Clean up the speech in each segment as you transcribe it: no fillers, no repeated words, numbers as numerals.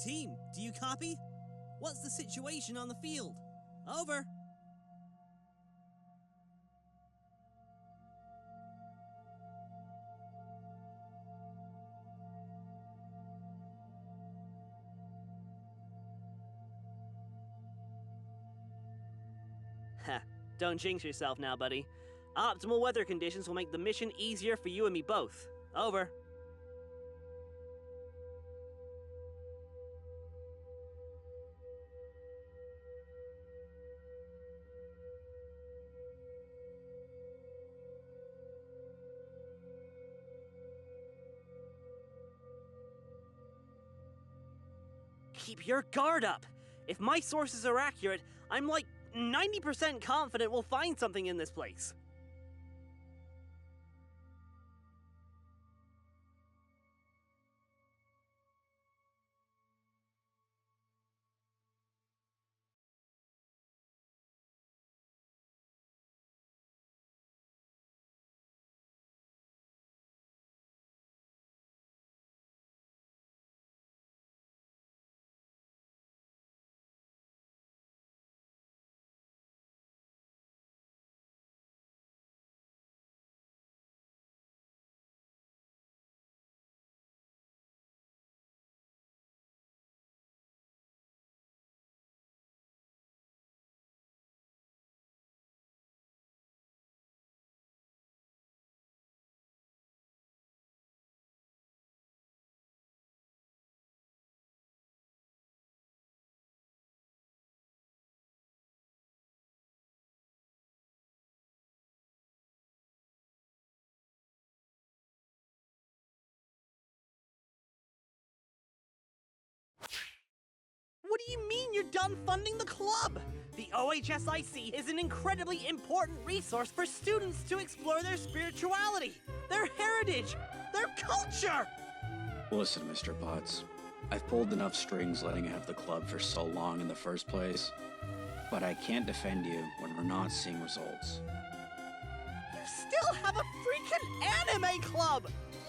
Team, do you copy? What's the situation on the field? Over. Ha, don't jinx yourself now, buddy. Optimal weather conditions will make the mission easier for you and me both. Over. Keep your guard up! If my sources are accurate, I'm like 90% confident we'll find something in this place. What do you mean you're done funding the club? The OHSIC is an incredibly important resource for students to explore their spirituality, their heritage, their culture! Listen, Mr. Potts. I've pulled enough strings letting you have the club for so long in the first place, but I can't defend you when we're not seeing results. You still have a freaking anime club!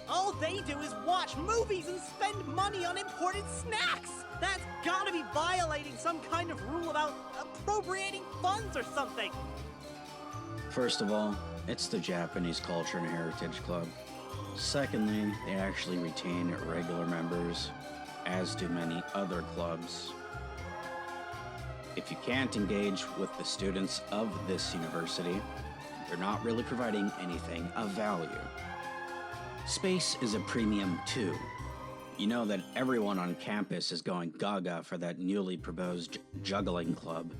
All they do is watch movies and spend money on imported snacks! That's gotta be violating some kind of rule about appropriating funds or something! First of all, it's the Japanese Culture and Heritage Club. Secondly, they actually retain regular members, as do many other clubs. If you can't engage with the students of this university, you're not really providing anything of value. Space is a premium too. You know that everyone on campus is going gaga for that newly proposed juggling club,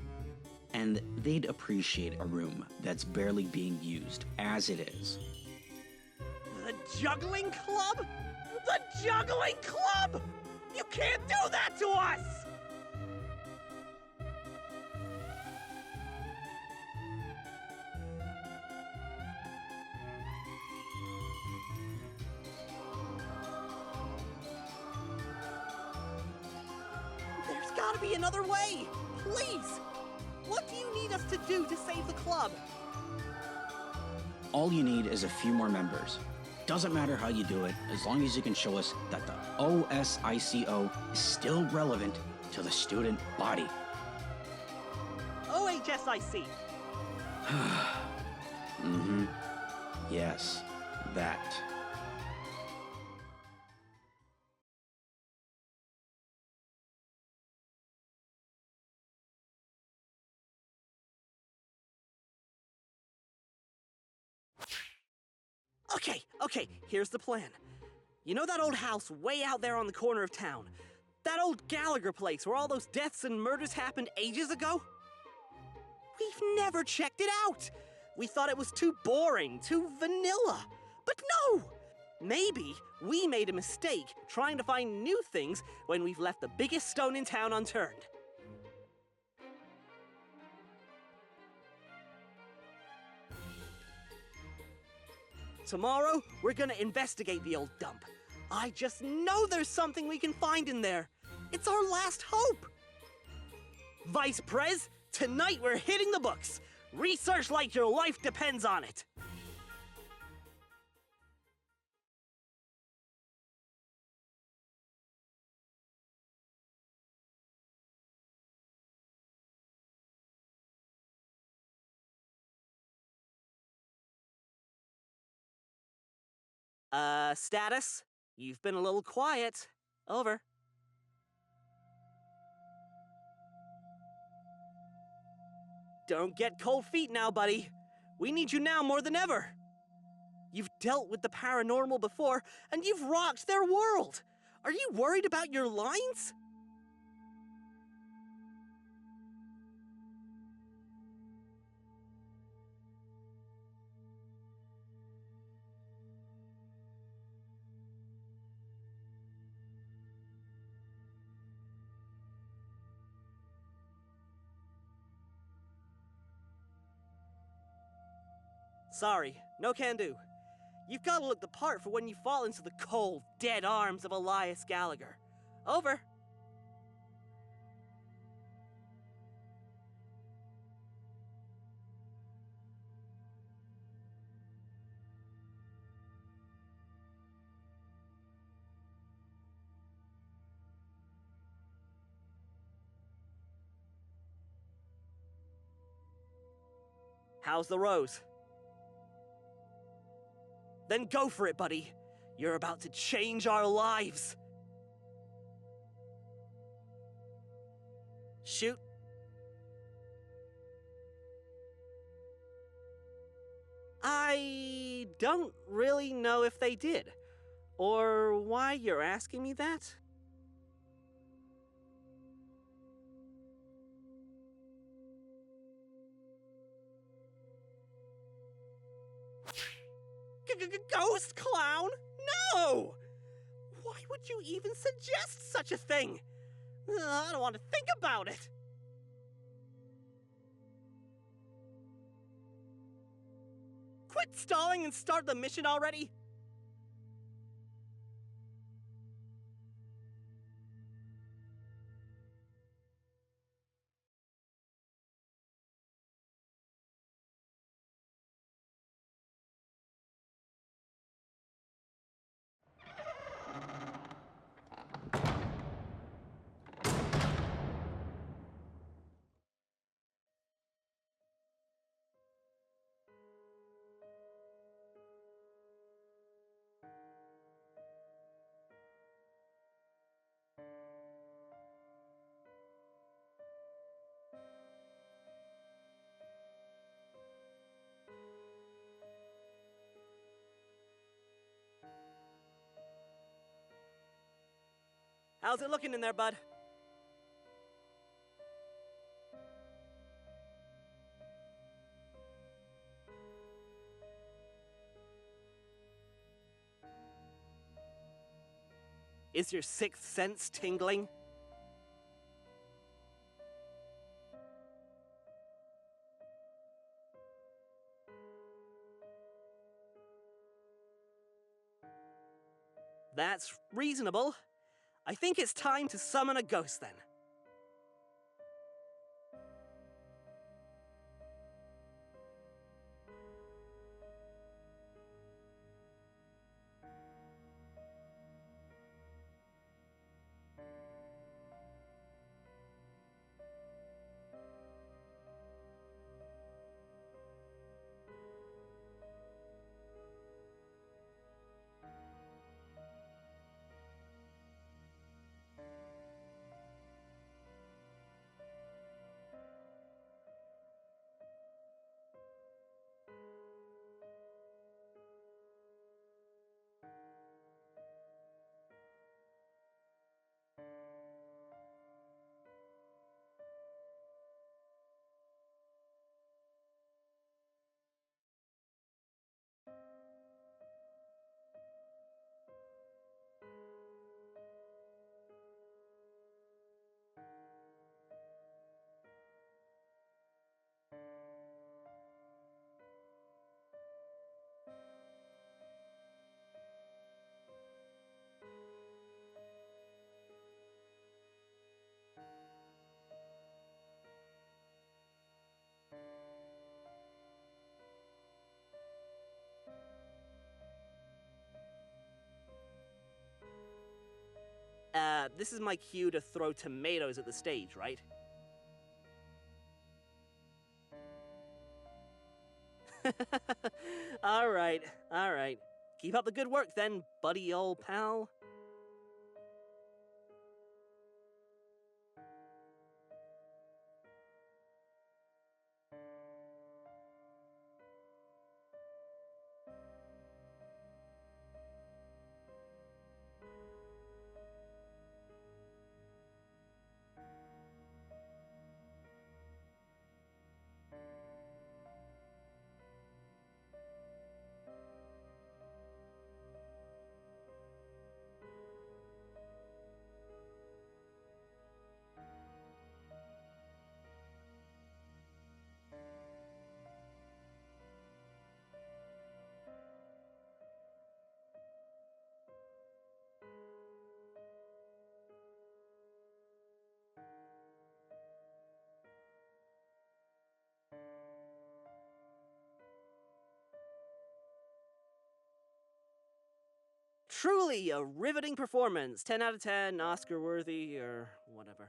and they'd appreciate a room that's barely being used as it is. The juggling club? The juggling club! You can't do that to us! There's gotta be another way! Please! What do you need us to do to save the club? All you need is a few more members. Doesn't matter how you do it, as long as you can show us that the OSICO is still relevant to the student body. OHSIC. Mm-hmm. Yes, that. Okay, here's the plan. You know that old house way out there on the corner of town? That old Gallagher place where all those deaths and murders happened ages ago? We've never checked it out! We thought it was too boring, too vanilla. But no! Maybe we made a mistake trying to find new things when we've left the biggest stone in town unturned. Tomorrow, we're gonna investigate the old dump. I just know there's something we can find in there. It's our last hope. Vice Prez, tonight we're hitting the books. Research like your life depends on it. Status? You've been a little quiet. Over. Don't get cold feet now, buddy. We need you now more than ever. You've dealt with the paranormal before, and you've rocked their world. Are you worried about your lines? Sorry, no can do. You've got to look the part for when you fall into the cold, dead arms of Elias Gallagher. Over. How's the rose? Then go for it, buddy. You're about to change our lives. Shoot. I don't really know if they did, or why you're asking me that. Ghost clown? No! Why would you even suggest such a thing? I don't want to think about it. Quit stalling and start the mission already. How's it looking in there, bud? Is your sixth sense tingling? That's reasonable. I think it's time to summon a ghost then. This is my cue to throw tomatoes at the stage, right? All right. Keep up the good work then, buddy old pal. Truly a riveting performance. 10 out of 10, Oscar worthy, or whatever.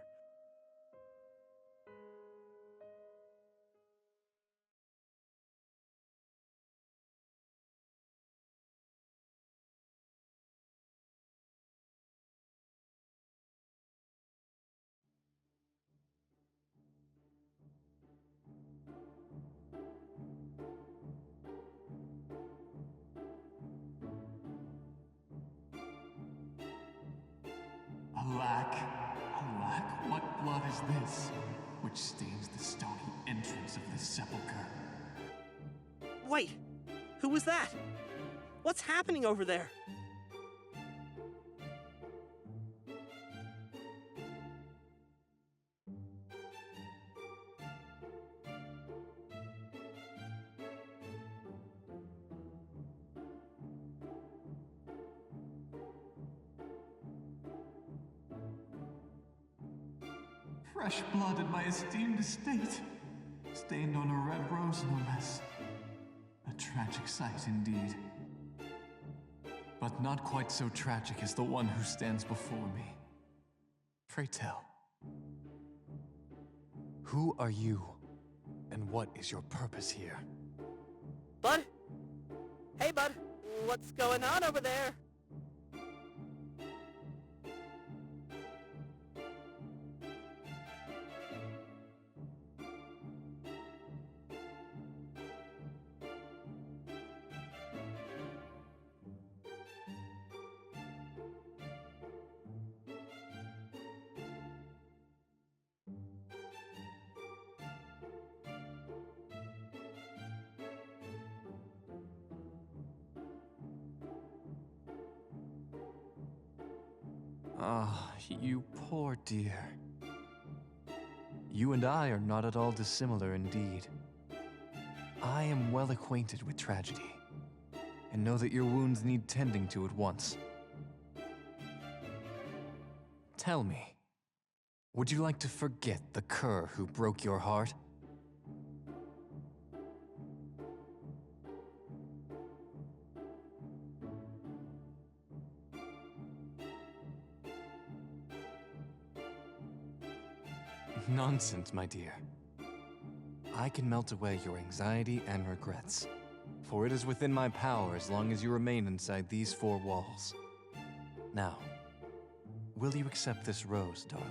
Alack, what blood is this, which stains the stony entrance of this sepulchre? Wait, who was that? What's happening over there? Fresh blood in my esteemed estate, stained on a red rose no less. A tragic sight indeed. But not quite so tragic as the one who stands before me. Pray tell, who are you, and what is your purpose here? Bud? Hey, bud. What's going on over there? Ah, you poor dear. You and I are not at all dissimilar indeed. I am well acquainted with tragedy, and know that your wounds need tending to at once. Tell me, would you like to forget the cur who broke your heart? Nonsense, my dear. I can melt away your anxiety and regrets, for it is within my power as long as you remain inside these four walls. Now, will you accept this rose, darling?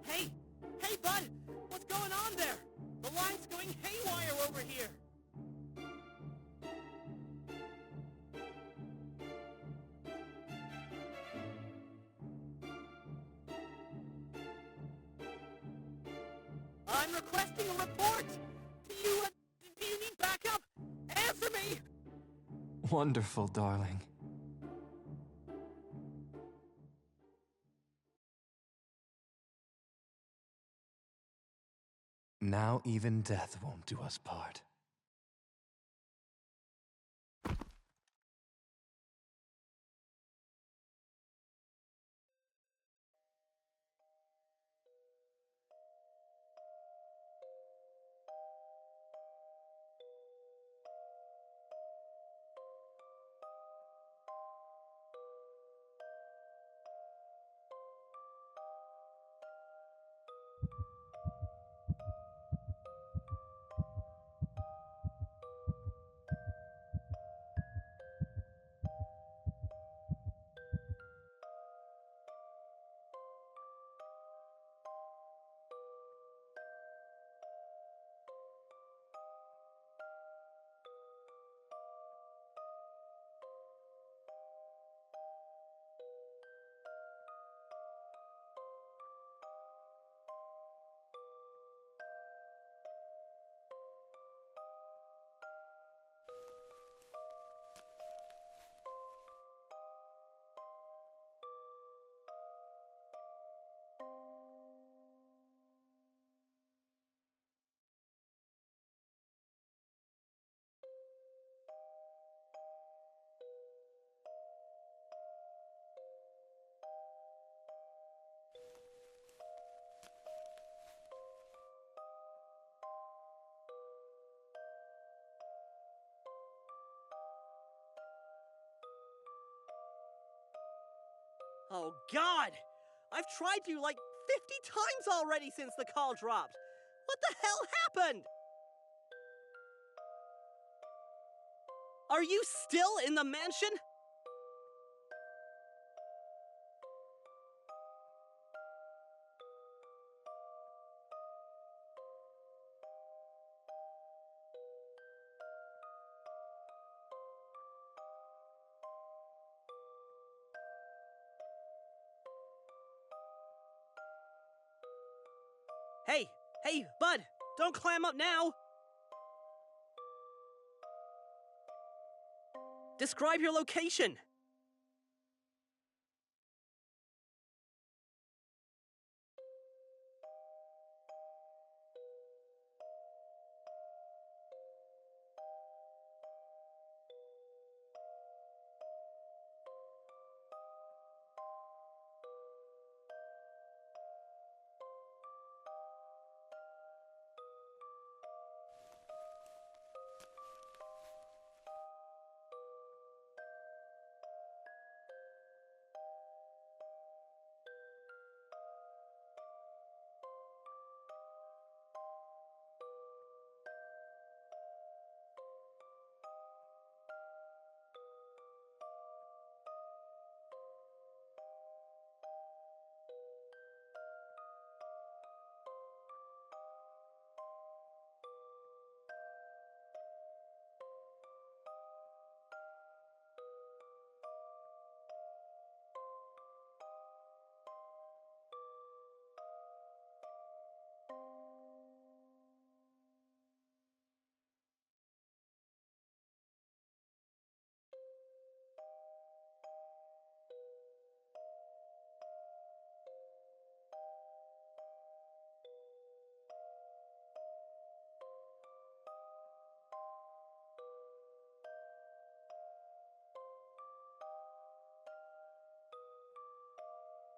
Hey! Hey, bud! What's going on there? The line's going haywire over here! I'm requesting a report! Do you need backup? Answer me! Wonderful, darling. Now even death won't do us part. Oh, God! I've tried you like 50 times already since the call dropped! What the hell happened? Are you still in the mansion? Hey, bud! Don't climb up now! Describe your location!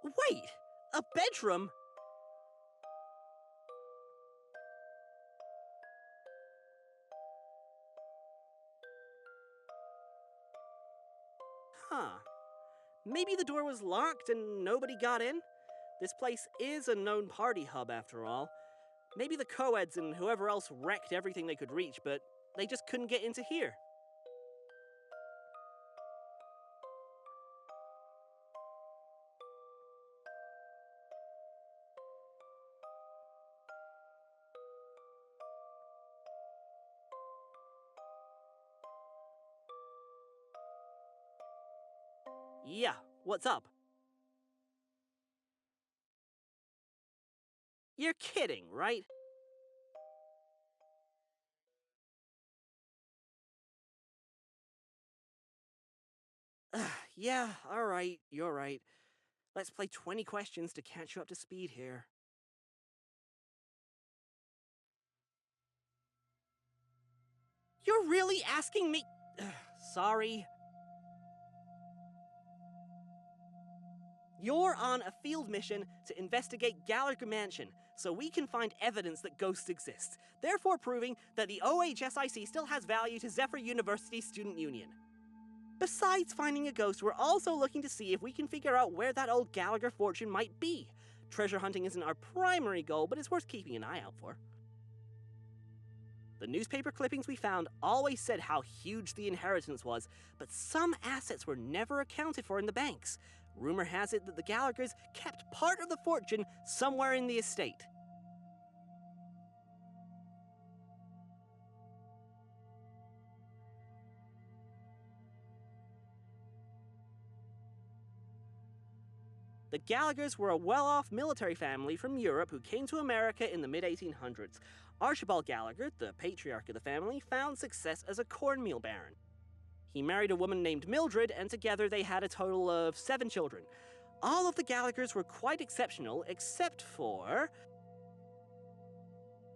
Wait! A bedroom? Huh. Maybe the door was locked and nobody got in? This place is a known party hub after all. Maybe the co-eds and whoever else wrecked everything they could reach, but they just couldn't get into here. Yeah, what's up? You're kidding, right? Yeah, alright, you're right. Let's play 20 questions to catch you up to speed here. You're really asking me? Sorry. You're on a field mission to investigate Gallagher Mansion, so we can find evidence that ghosts exist, therefore proving that the OHSIC still has value to Zephyr University Student Union. Besides finding a ghost, we're also looking to see if we can figure out where that old Gallagher fortune might be. Treasure hunting isn't our primary goal, but it's worth keeping an eye out for. The newspaper clippings we found always said how huge the inheritance was, but some assets were never accounted for in the banks. Rumor has it that the Gallaghers kept part of the fortune somewhere in the estate. The Gallaghers were a well-off military family from Europe who came to America in the mid-1800s. Archibald Gallagher, the patriarch of the family, found success as a cornmeal baron. He married a woman named Mildred, and together they had a total of 7 children. All of the Gallaghers were quite exceptional, except for...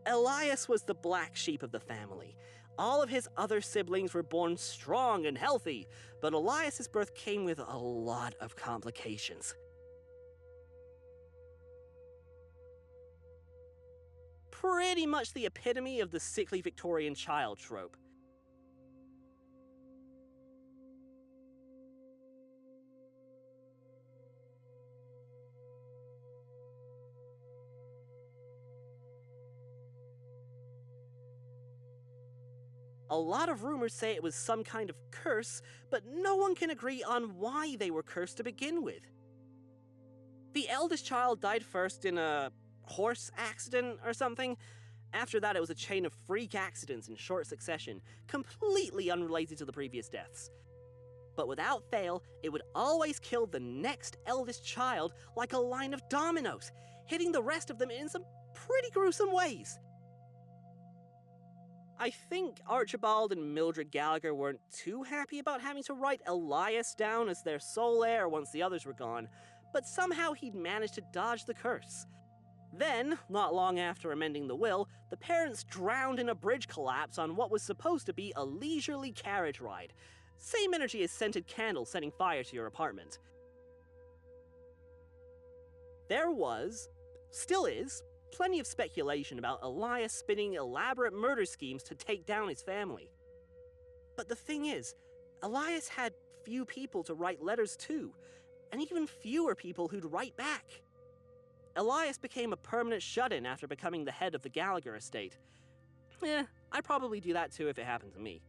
Elias was the black sheep of the family. All of his other siblings were born strong and healthy, but Elias's birth came with a lot of complications. Pretty much the epitome of the sickly Victorian child trope. A lot of rumors say it was some kind of curse, but no one can agree on why they were cursed to begin with. The eldest child died first in a horse accident or something. After that, it was a chain of freak accidents in short succession, completely unrelated to the previous deaths. But without fail, it would always kill the next eldest child like a line of dominoes, hitting the rest of them in some pretty gruesome ways. I think Archibald and Mildred Gallagher weren't too happy about having to write Elias down as their sole heir once the others were gone, but somehow he'd managed to dodge the curse. Then, not long after amending the will, the parents drowned in a bridge collapse on what was supposed to be a leisurely carriage ride. Same energy as scented candles setting fire to your apartment. There was, still is, plenty of speculation about Elias spinning elaborate murder schemes to take down his family. But the thing is, Elias had few people to write letters to, and even fewer people who'd write back. Elias became a permanent shut-in after becoming the head of the Gallagher estate. I'd probably do that too if it happened to me.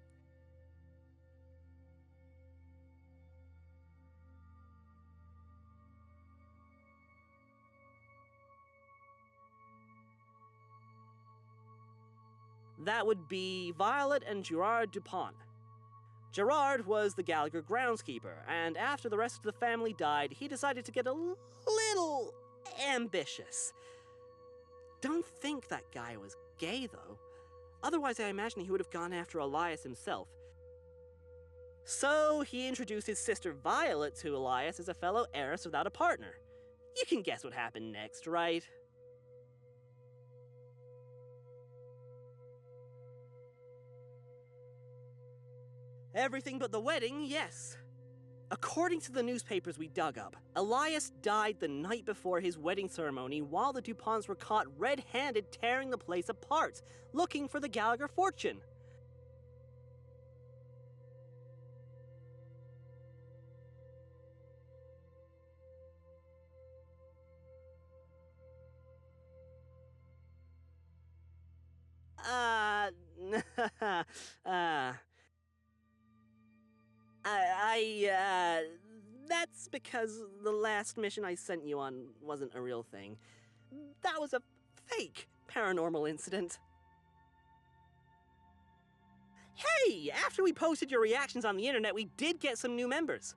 That would be Violet and Gerard Dupont. Gerard was the Gallagher groundskeeper, and after the rest of the family died, he decided to get a little ambitious. Don't think that guy was gay, though. Otherwise, I imagine he would have gone after Elias himself. So he introduced his sister Violet to Elias as a fellow heiress without a partner. You can guess what happened next, right? Everything but the wedding, yes. According to the newspapers we dug up, Elias died the night before his wedding ceremony while the DuPonts were caught red-handed tearing the place apart, looking for the Gallagher fortune. That's because the last mission I sent you on wasn't a real thing. That was a fake paranormal incident. Hey, after we posted your reactions on the internet, we did get some new members.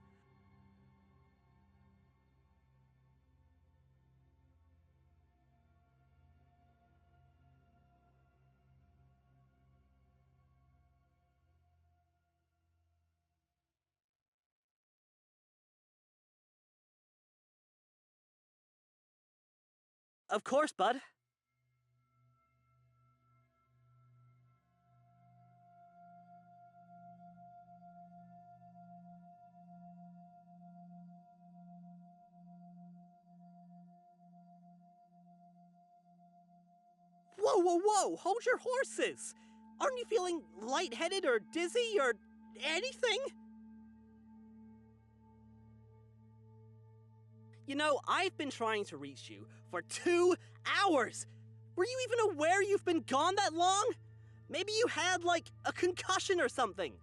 Of course, bud. Whoa, whoa, whoa! Hold your horses! Aren't you feeling lightheaded or dizzy or anything? You know, I've been trying to reach you for 2 hours! Were you even aware you've been gone that long? Maybe you had, like, a concussion or something.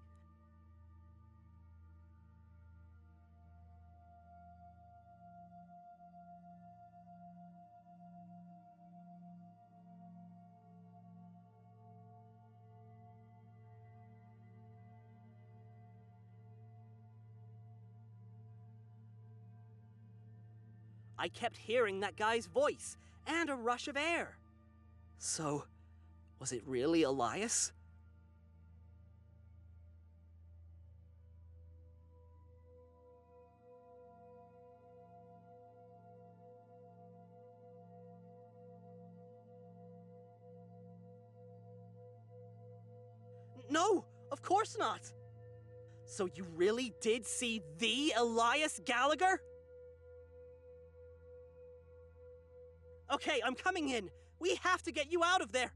I kept hearing that guy's voice, and a rush of air. So, was it really Elias? No, of course not! So you really did see the Elias Gallagher? Okay, I'm coming in. We have to get you out of there.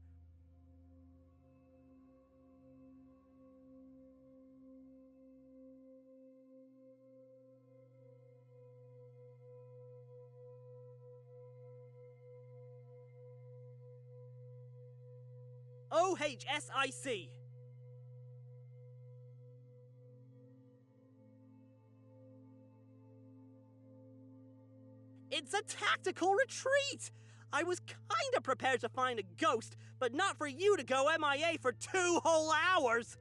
OHSIC. It's a tactical retreat! I was kinda prepared to find a ghost, but not for you to go MIA for 2 whole hours!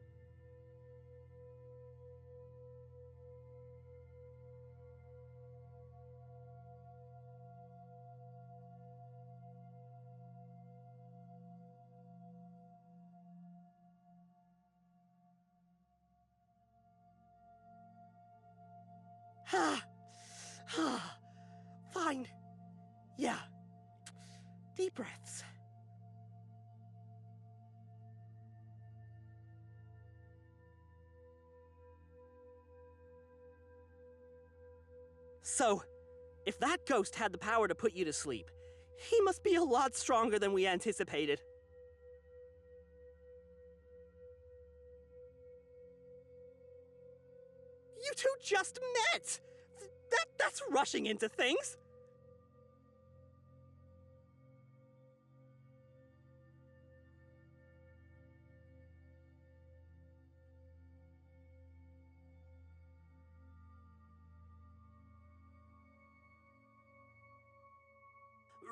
Fine. Yeah. Deep breaths. So, if that ghost had the power to put you to sleep, he must be a lot stronger than we anticipated. You two just met! That's rushing into things!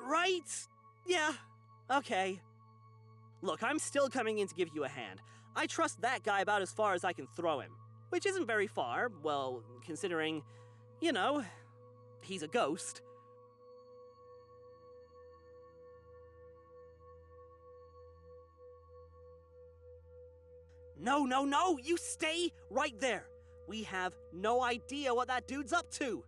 Right? Yeah, okay. Look, I'm still coming in to give you a hand. I trust that guy about as far as I can throw him. Which isn't very far, well, considering, you know, he's a ghost. No, you stay right there. We have no idea what that dude's up to.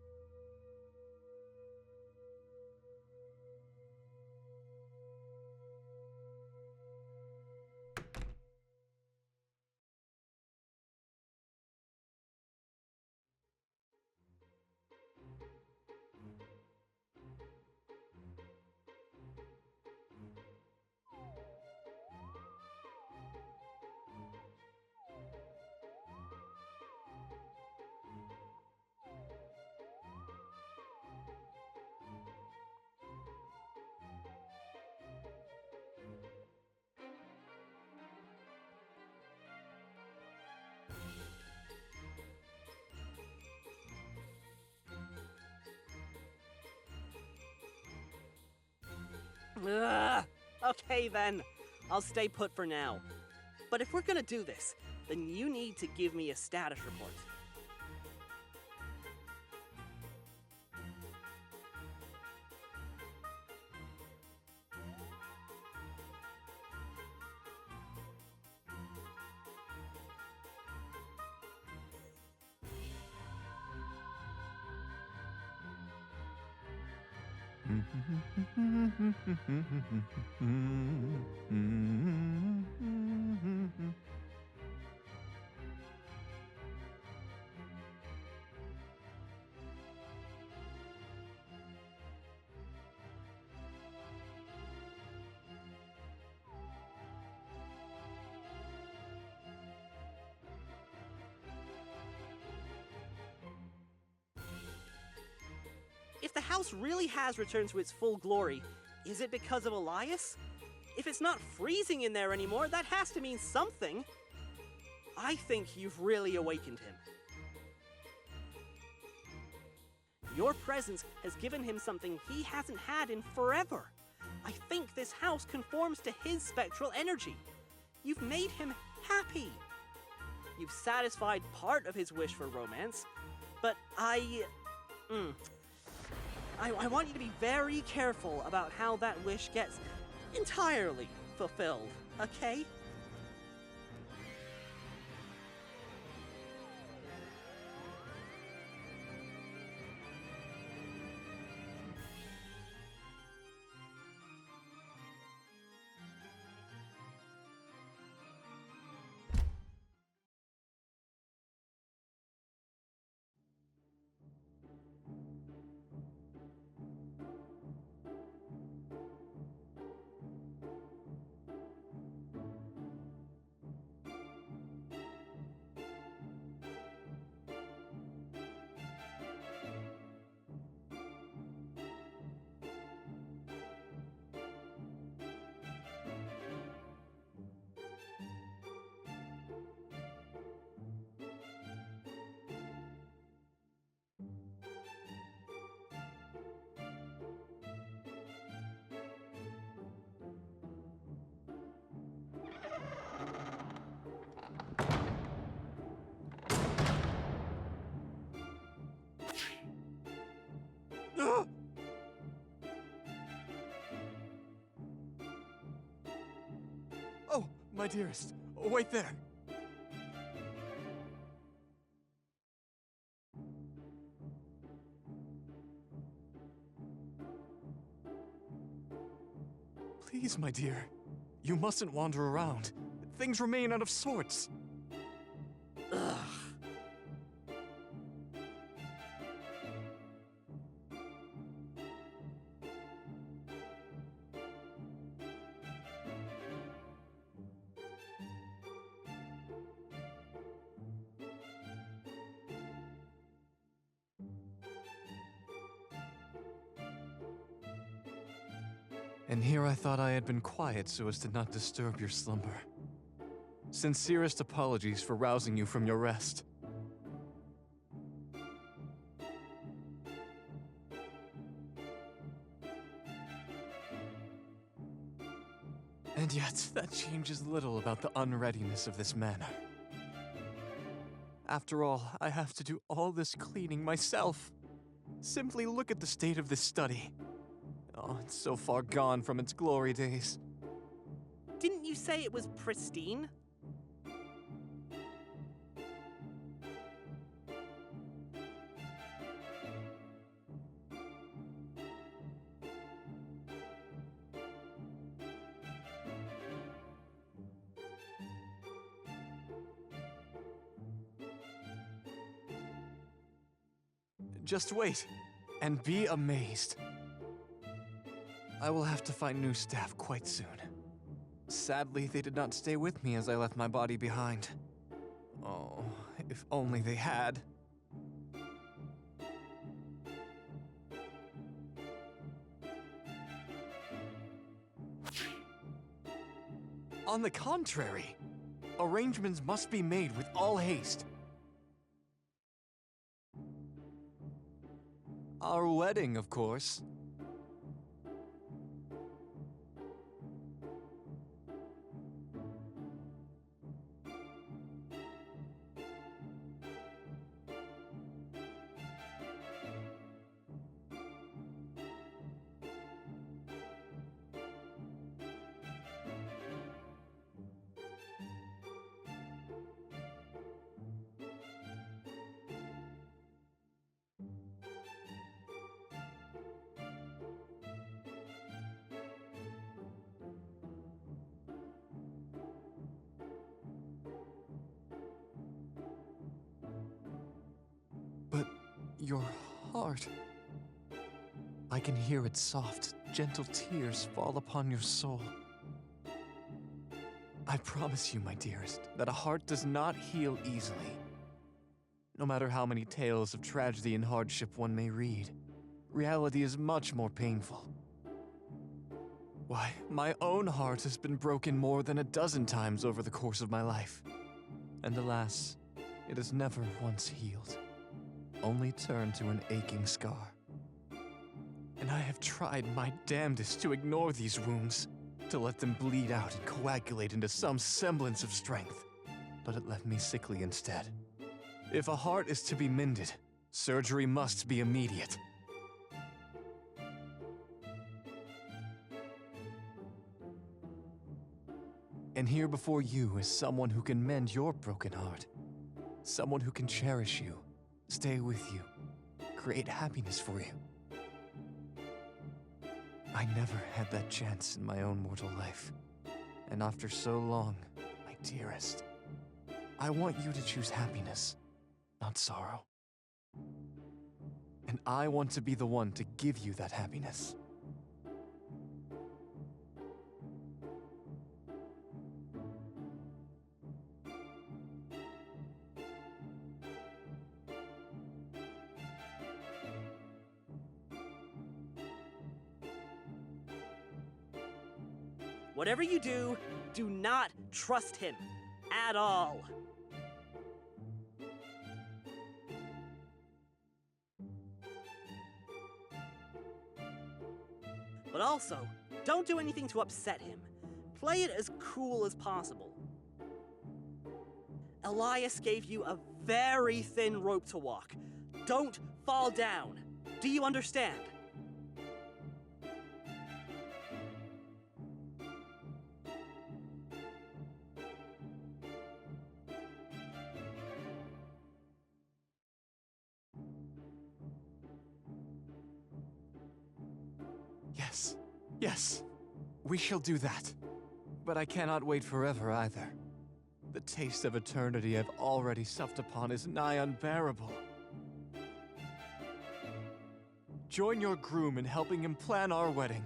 Ugh. Okay then, I'll stay put for now. But if we're gonna do this, then you need to give me a status report. If the house really has returned to its full glory, is it because of Elias? If it's not freezing in there anymore, that has to mean something. I think you've really awakened him. Your presence has given him something he hasn't had in forever. I think this house conforms to his spectral energy. You've made him happy. You've satisfied part of his wish for romance, but I want you to be very careful about how that wish gets entirely fulfilled, okay? My dearest, wait there. Please, my dear. You mustn't wander around. Things remain out of sorts. Ugh. And here I thought I had been quiet so as to not disturb your slumber. Sincerest apologies for rousing you from your rest. And yet, that changes little about the unreadiness of this manor. After all, I have to do all this cleaning myself. Simply look at the state of this study. Oh, it's so far gone from its glory days. Didn't you say it was pristine? Just wait, and be amazed. I will have to find new staff quite soon. Sadly, they did not stay with me as I left my body behind. Oh, if only they had. On the contrary, arrangements must be made with all haste. Our wedding, of course. But your heart... I can hear its soft, gentle tears fall upon your soul. I promise you, my dearest, that a heart does not heal easily. No matter how many tales of tragedy and hardship one may read, reality is much more painful. Why, my own heart has been broken more than a dozen times over the course of my life. And alas, it has never once healed, only turned to an aching scar. And I have tried my damnedest to ignore these wounds, to let them bleed out and coagulate into some semblance of strength. But it left me sickly instead. If a heart is to be mended, surgery must be immediate. And here before you is someone who can mend your broken heart. Someone who can cherish you, stay with you, create happiness for you. I never had that chance in my own mortal life. And after so long, my dearest, I want you to choose happiness, not sorrow. And I want to be the one to give you that happiness. Whatever you do, do not trust him at all. But also, don't do anything to upset him. Play it as cool as possible. Elias gave you a very thin rope to walk. Don't fall down. Do you understand? Yes, we shall do that. But I cannot wait forever either. The taste of eternity I've already supped upon is nigh unbearable. Join your groom in helping him plan our wedding.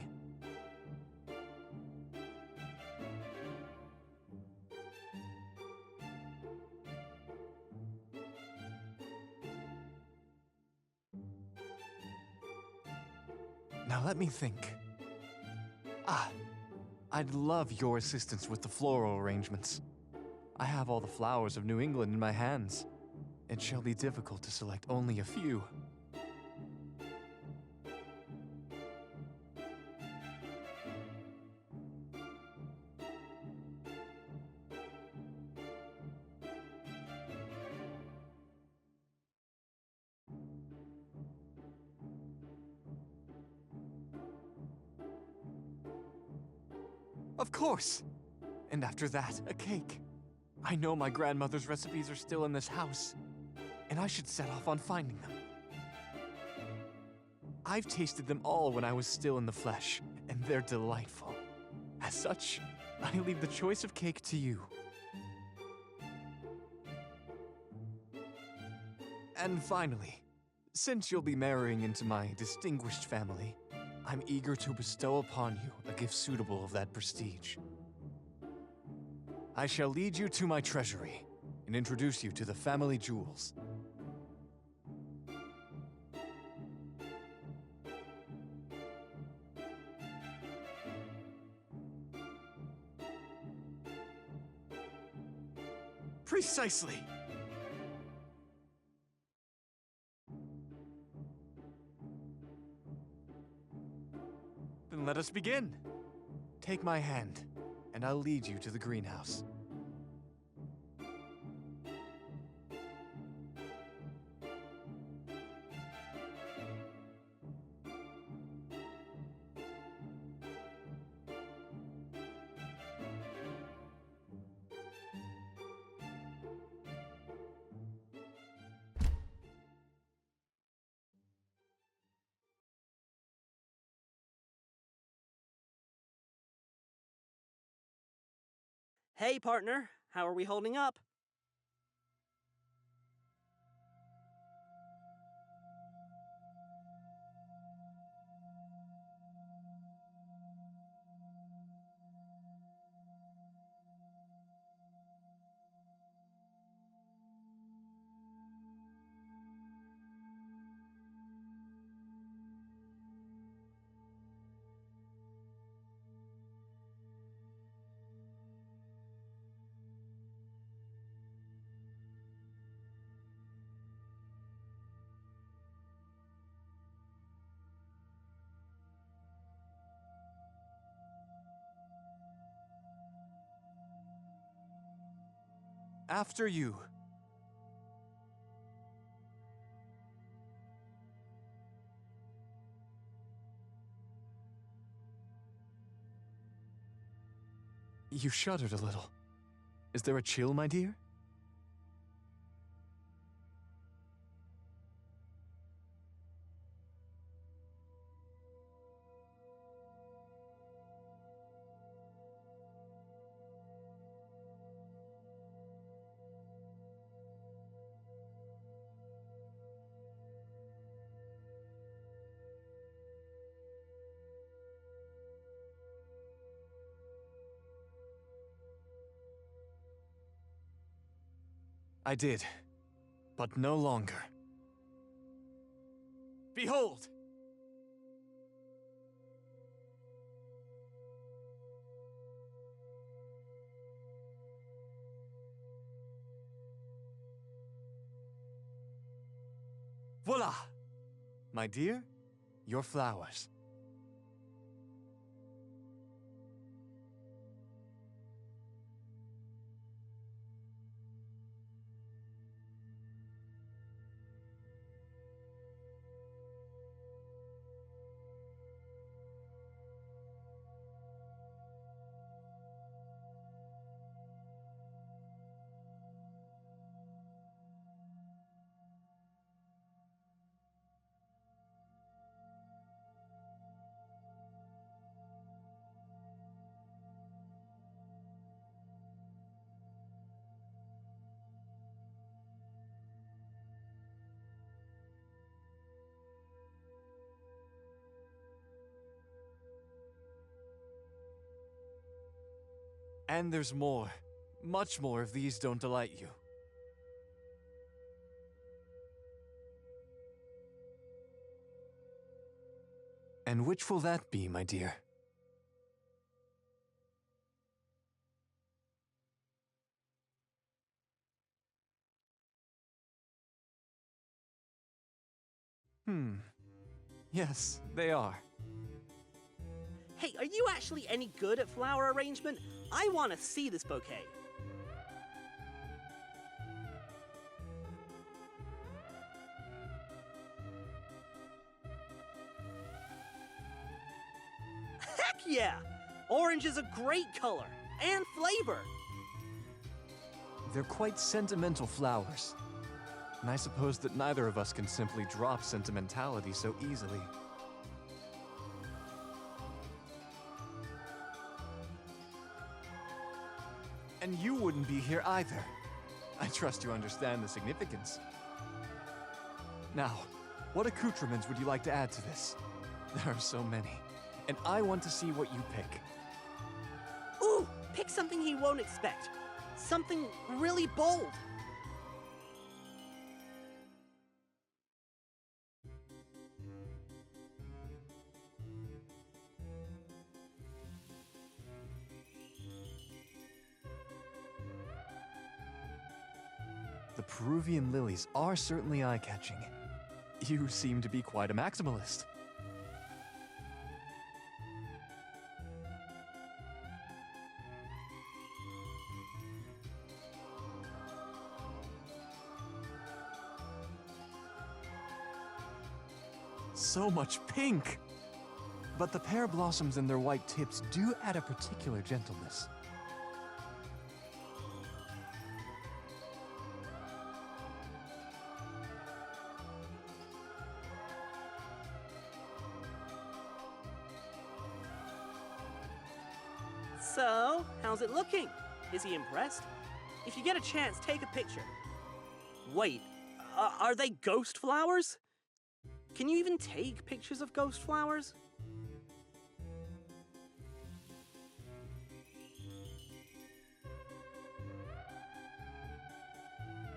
Now let me think. I'd love your assistance with the floral arrangements. I have all the flowers of New England in my hands. It shall be difficult to select only a few. Of course! And after that, a cake. I know my grandmother's recipes are still in this house, and I should set off on finding them. I've tasted them all when I was still in the flesh, and they're delightful. As such, I leave the choice of cake to you. And finally, since you'll be marrying into my distinguished family, I'm eager to bestow upon you a gift suitable of that prestige. I shall lead you to my treasury and introduce you to the family jewels. Precisely! Then let us begin. Take my hand, and I'll lead you to the greenhouse. Hey, partner, how are we holding up? After you. You shuddered a little. Is there a chill, my dear? I did, but no longer. Behold! Voila! My dear, your flowers. And there's more. Much more if these don't delight you. And which will that be, my dear? Yes, they are. Hey, are you actually any good at flower arrangement? I want to see this bouquet. Heck yeah! Orange is a great color and flavor. They're quite sentimental flowers. And I suppose that neither of us can simply drop sentimentality so easily. And you wouldn't be here either. I trust you understand the significance. Now, what accoutrements would you like to add to this? There are so many, and I want to see what you pick. Ooh, pick something he won't expect. Something really bold. The Peruvian lilies are certainly eye-catching. You seem to be quite a maximalist. So much pink! But the pear blossoms and their white tips do add a particular gentleness. So, how's it looking? Is he impressed? If you get a chance, take a picture. Wait, are they ghost flowers? Can you even take pictures of ghost flowers?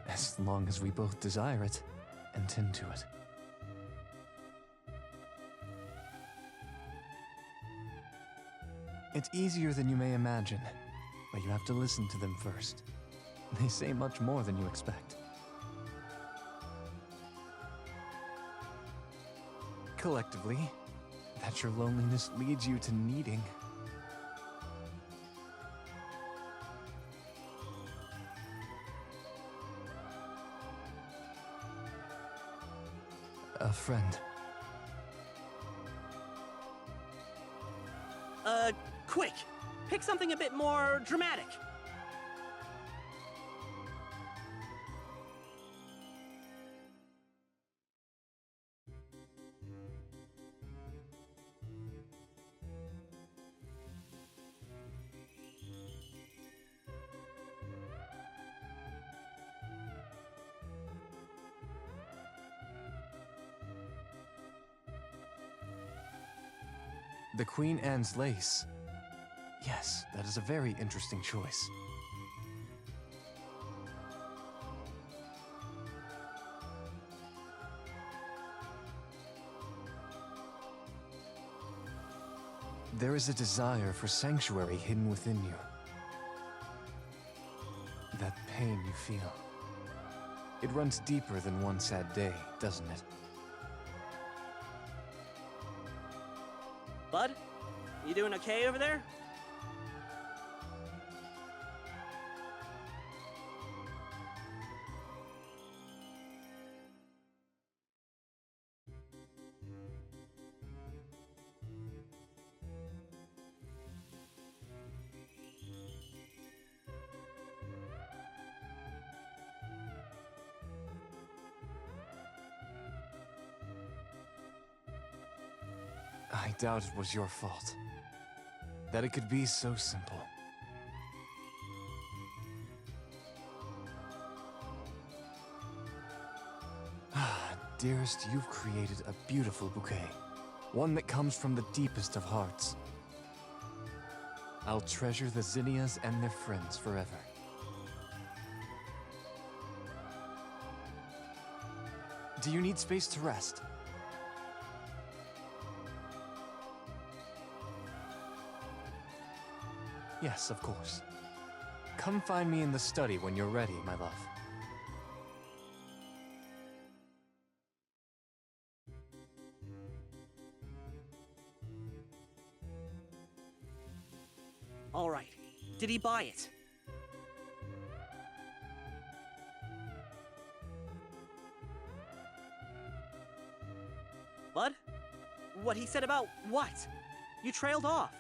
As long as we both desire it and tend to it. It's easier than you may imagine, but you have to listen to them first. They say much more than you expect. Collectively, that your loneliness leads you to needing. A friend. Quick! Pick something a bit more dramatic. The Queen Anne's lace. Yes, that is a very interesting choice. There is a desire for sanctuary hidden within you. That pain you feel. It runs deeper than one sad day, doesn't it? Bud, you doing okay over there? I doubt it was your fault. That it could be so simple. Dearest, you've created a beautiful bouquet. One that comes from the deepest of hearts. I'll treasure the zinnias and their friends forever. Do you need space to rest? Yes, of course. Come find me in the study when you're ready, my love. All right. Did he buy it? Bud? What he said about what? You trailed off.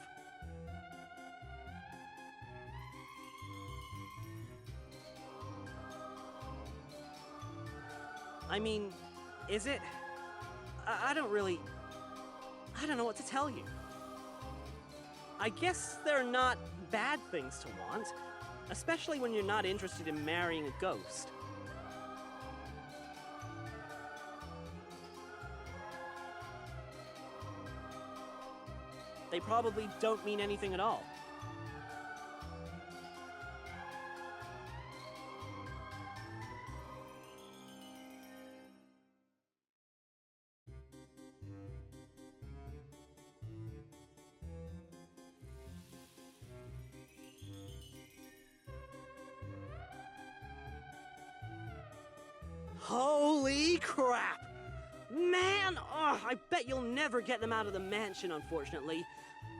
I mean, is it? I don't know what to tell you. I guess they're not bad things to want, especially when you're not interested in marrying a ghost. They probably don't mean anything at all. Holy crap! Man, I bet you'll never get them out of the mansion, unfortunately.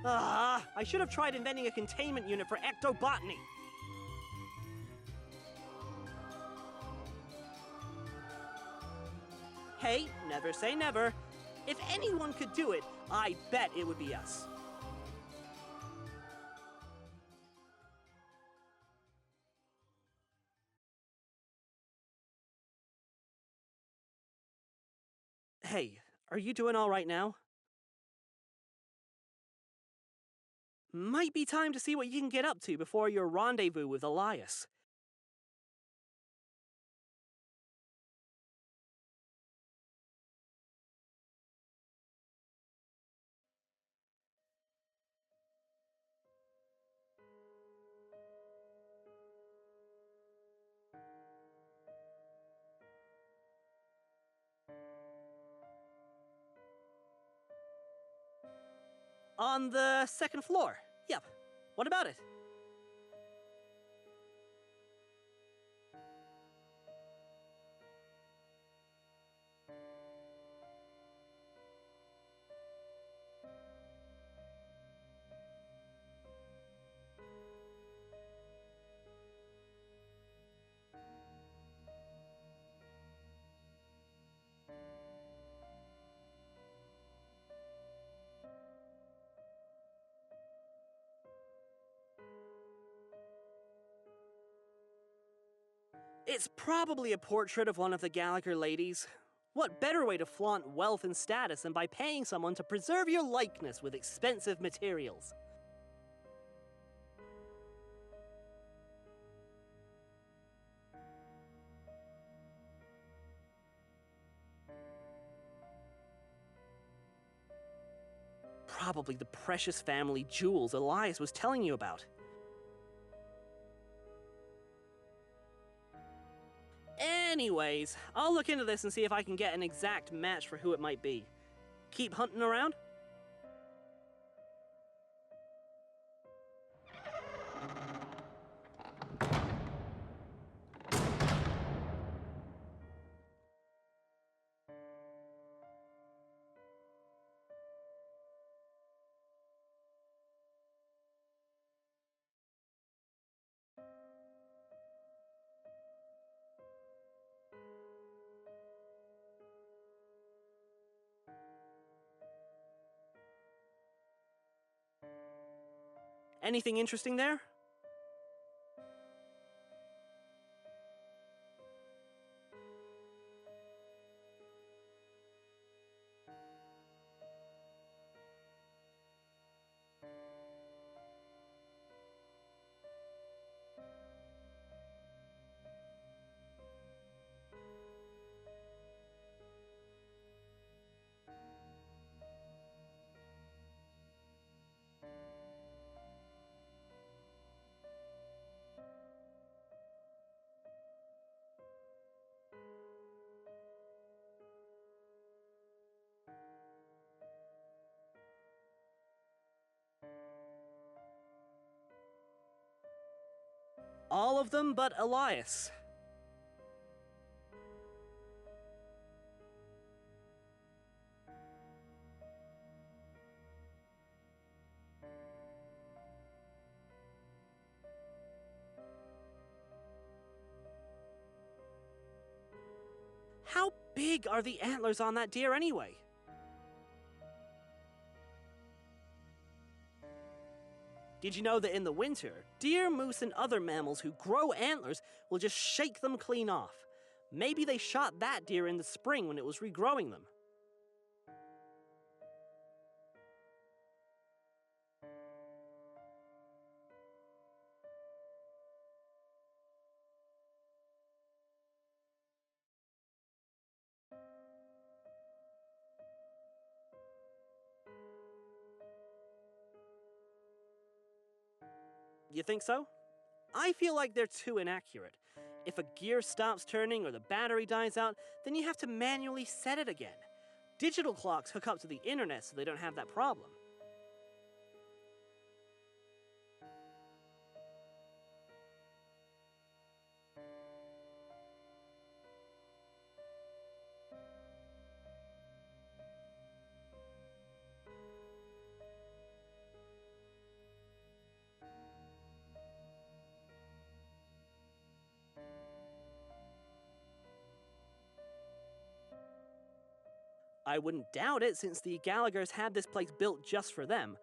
I should have tried inventing a containment unit for ectobotany. Hey, never say never. If anyone could do it, I bet it would be us. Hey, are you doing all right now? Might be time to see what you can get up to before your rendezvous with Elias. On the second floor. Yep. What about it? It's probably a portrait of one of the Gallagher ladies. What better way to flaunt wealth and status than by paying someone to preserve your likeness with expensive materials? Probably the precious family jewels Elias was telling you about. Anyways, I'll look into this and see if I can get an exact match for who it might be. Keep hunting around? Anything interesting there? All of them but Elias. How big are the antlers on that deer anyway? Did you know that in the winter, deer, moose, and other mammals who grow antlers will just shake them clean off? Maybe they shot that deer in the spring when it was regrowing them. You think so? I feel like they're too inaccurate. If a gear stops turning or the battery dies out, then you have to manually set it again. Digital clocks hook up to the internet so they don't have that problem. I wouldn't doubt it since the Gallaghers had this place built just for them,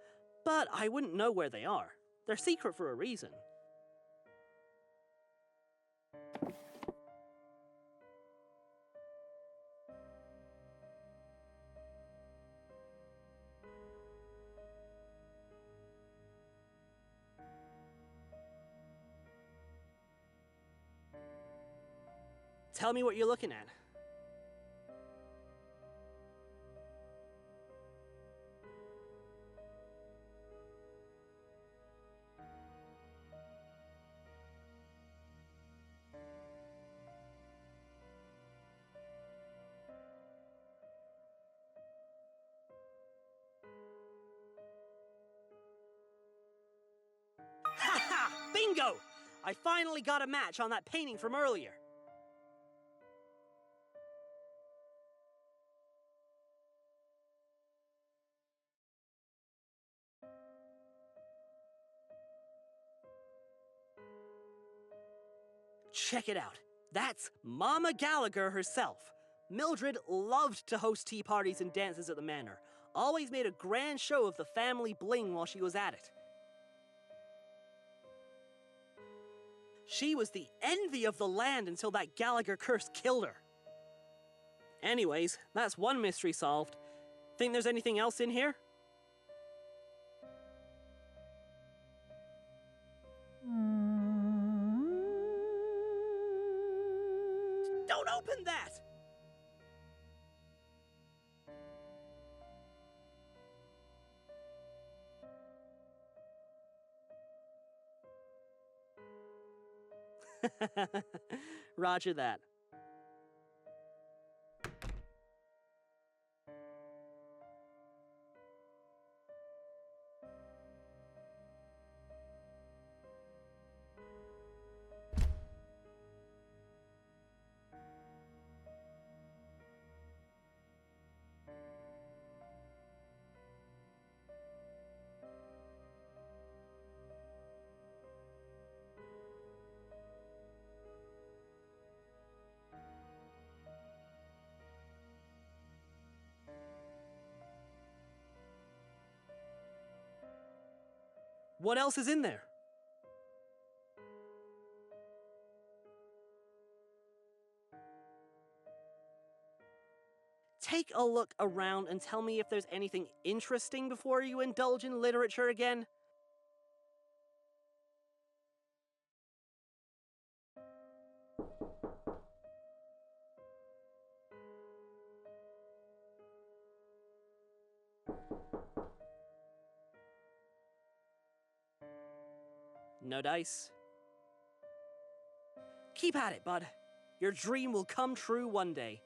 but I wouldn't know where they are. They're secret for a reason. Tell me what you're looking at. Ha ha! Bingo! I finally got a match on that painting from earlier. Check it out. That's Mama Gallagher herself. Mildred loved to host tea parties and dances at the manor. Always made a grand show of the family bling while she was at it. She was the envy of the land until that Gallagher curse killed her. Anyways, that's one mystery solved. Think there's anything else in here? Don't open that! Roger that. What else is in there? Take a look around and tell me if there's anything interesting before you indulge in literature again. No dice. Keep at it, bud. Your dream will come true one day.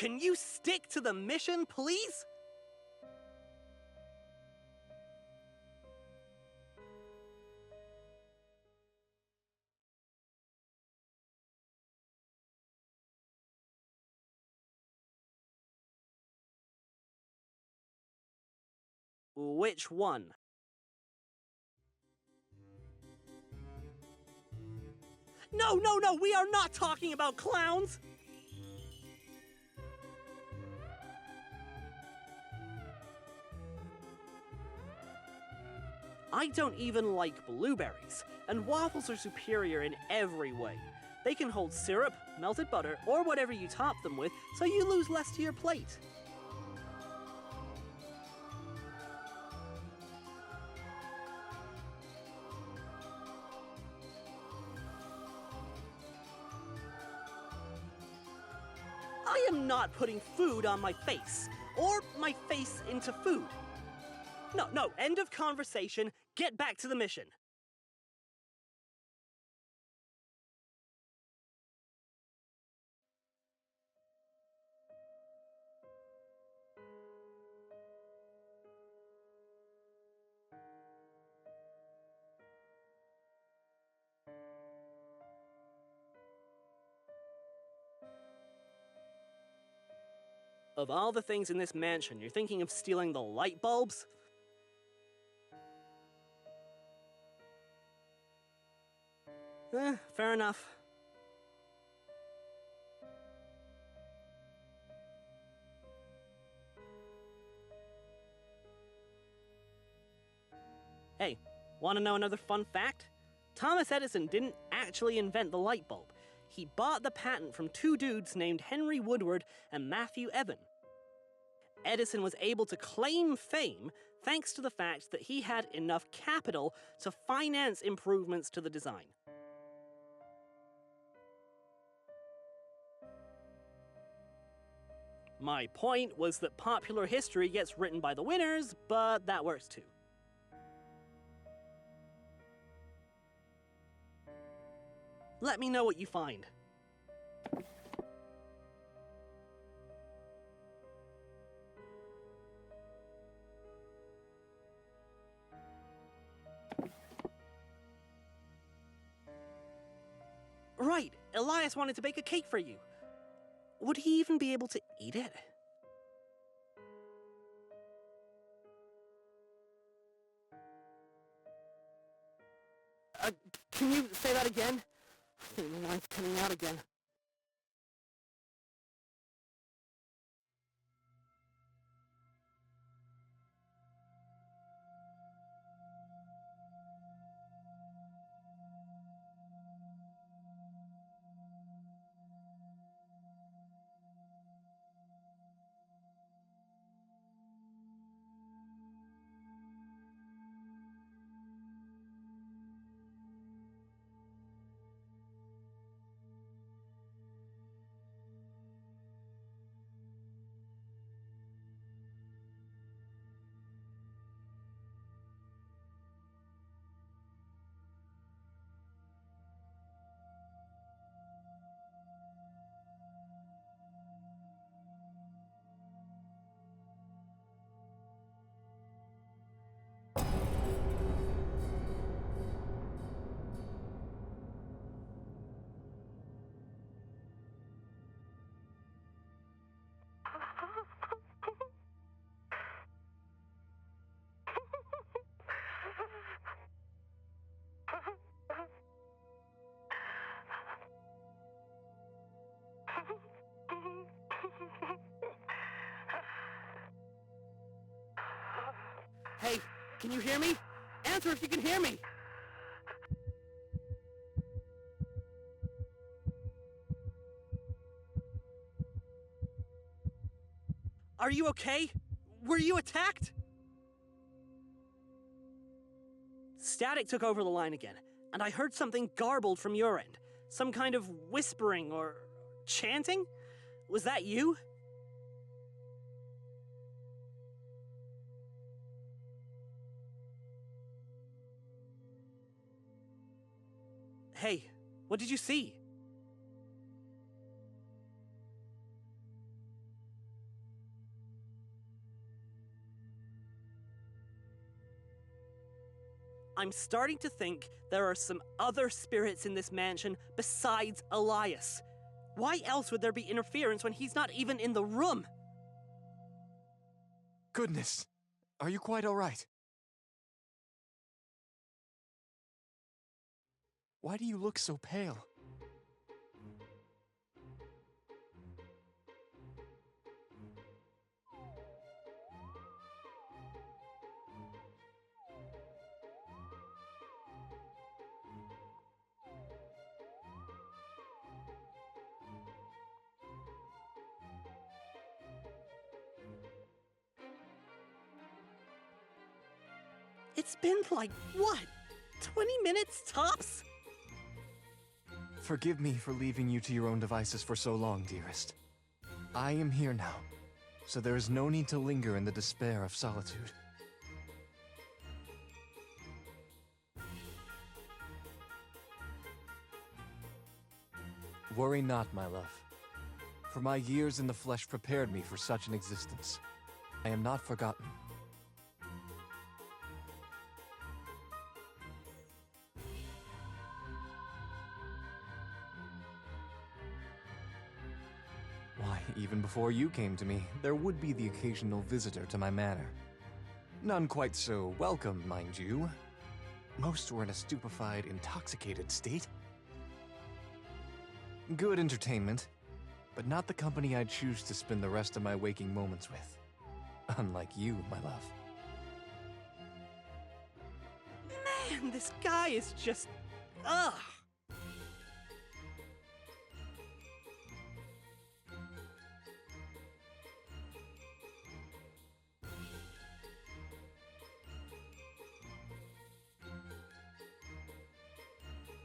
Can you stick to the mission, please? Which one? No, no, no, we are not talking about clowns! I don't even like blueberries, and waffles are superior in every way. They can hold syrup, melted butter, or whatever you top them with, so you lose less to your plate. I am not putting food on my face, or my face into food. No, no, end of conversation. Get back to the mission. Of all the things in this mansion, you're thinking of stealing the light bulbs? Fair enough. Hey, want to know another fun fact? Thomas Edison didn't actually invent the light bulb. He bought the patent from two dudes named Henry Woodward and Matthew Evan. Edison was able to claim fame thanks to the fact that he had enough capital to finance improvements to the design. My point was that popular history gets written by the winners, but that works too. Let me know what you find. Right, Elias wanted to bake a cake for you. Would he even be able to eat it? Can you say that again? I think the line's coming out again. Hey, can you hear me? Answer if you can hear me! Are you okay? Were you attacked? Static took over the line again, and I heard something garbled from your end. Some kind of whispering or chanting? Was that you? Hey, what did you see? I'm starting to think there are some other spirits in this mansion besides Elias. Why else would there be interference when he's not even in the room? Goodness, are you quite all right? Why do you look so pale? It's been like, what, 20 minutes tops? Forgive me for leaving you to your own devices for so long, dearest. I am here now, so there is no need to linger in the despair of solitude. Worry not, my love, for my years in the flesh prepared me for such an existence. I am not forgotten. Why, even before you came to me, there would be the occasional visitor to my manor. None quite so welcome, mind you. Most were in a stupefied, intoxicated state. Good entertainment, but not the company I'd choose to spend the rest of my waking moments with. Unlike you, my love. Man, this guy is just... ugh!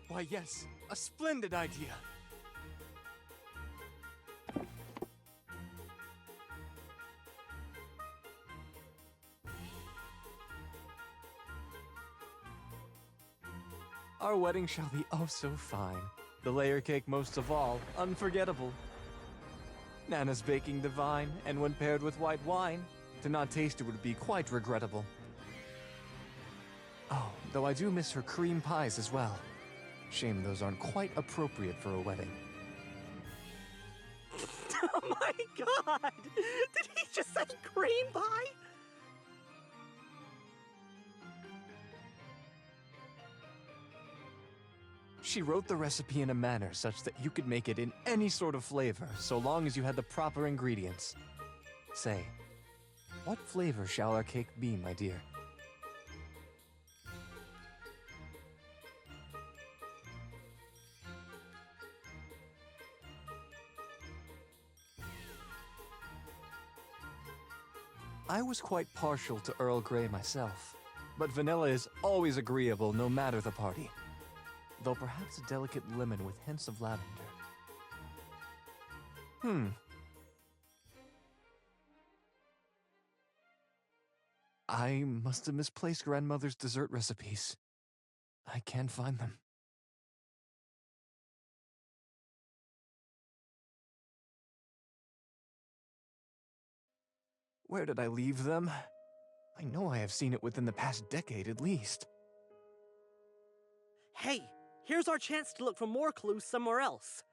Why, yes, a splendid idea. Our wedding shall be oh so fine. The layer cake most of all, unforgettable. Nana's baking divine, and when paired with white wine, to not taste it would be quite regrettable. Oh, though I do miss her cream pies as well. Shame those aren't quite appropriate for a wedding. Oh my god! Did he just say cream pie? She wrote the recipe in a manner such that you could make it in any sort of flavor, so long as you had the proper ingredients. Say, what flavor shall our cake be, my dear? I was quite partial to Earl Grey myself, but vanilla is always agreeable no matter the party. Though perhaps a delicate lemon with hints of lavender. I must have misplaced grandmother's dessert recipes. I can't find them. Where did I leave them? I know I have seen it within the past decade at least. Hey, here's our chance to look for more clues somewhere else.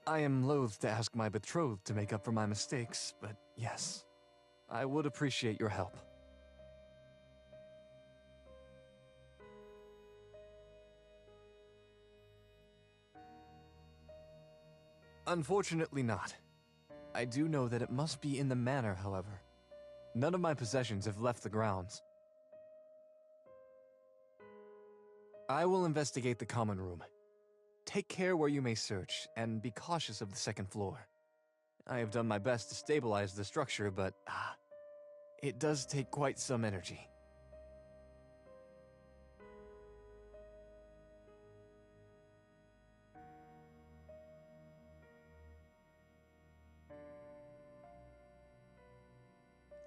I am loath to ask my betrothed to make up for my mistakes, but yes, I would appreciate your help. Unfortunately not. I do know that it must be in the manor, however. None of my possessions have left the grounds. I will investigate the common room. Take care where you may search, and be cautious of the second floor. I have done my best to stabilize the structure, but it does take quite some energy.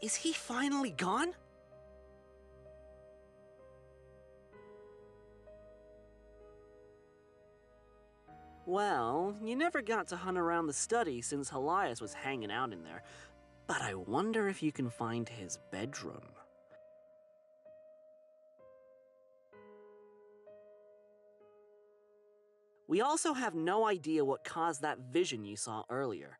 Is he finally gone? Well, you never got to hunt around the study since Elias was hanging out in there, but I wonder if you can find his bedroom. We also have no idea what caused that vision you saw earlier.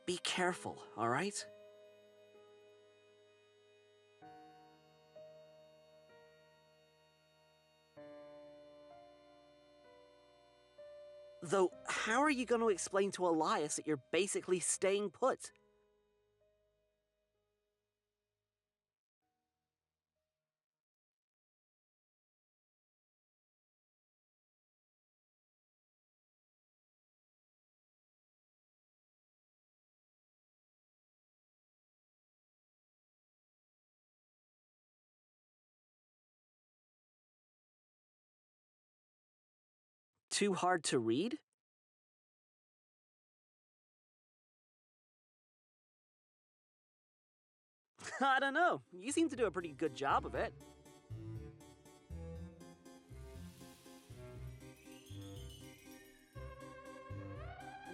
Be careful, all right? Though, how are you going to explain to Elias that you're basically staying put? Too hard to read? I don't know. You seem to do a pretty good job of it.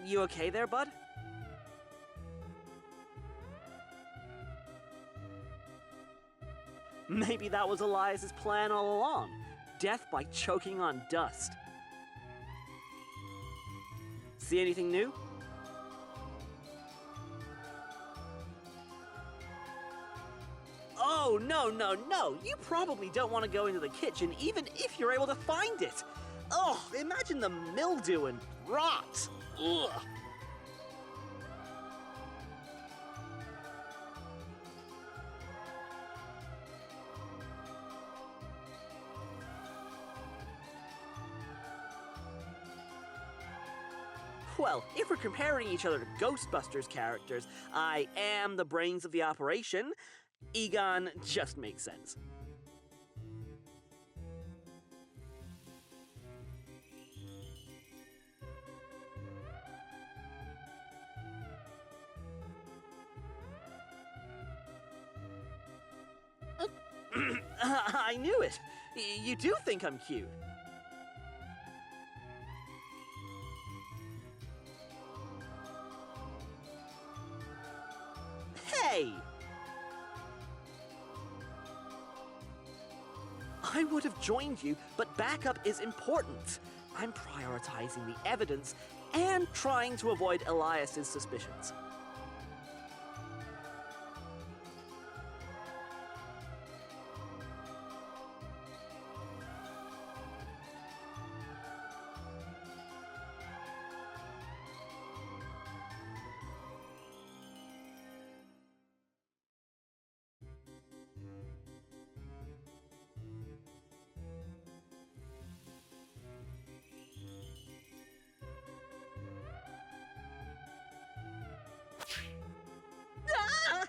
You okay there, bud? Maybe that was Elias's plan all along. Death by choking on dust. See anything new? Oh, no, no, no! You probably don't want to go into the kitchen even if you're able to find it! Ugh, imagine the mildew and rot! Ugh! Well, if we're comparing each other to Ghostbusters characters, I am the brains of the operation. Egon just makes sense. I knew it! You do think I'm cute. Hey! I would have joined you, but backup is important. I'm prioritizing the evidence and trying to avoid Elias's suspicions. Ah!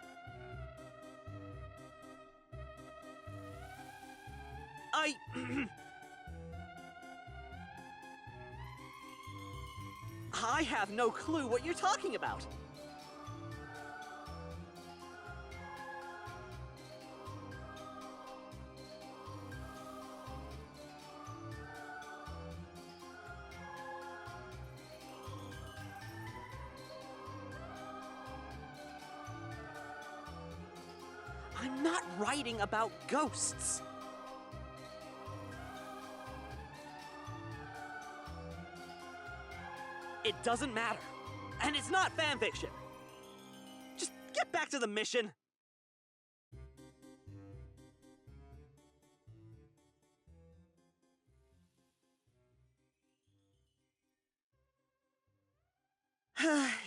I have no clue what you're talking about. I'm not writing about ghosts. It doesn't matter. And it's not fanfiction. Just get back to the mission.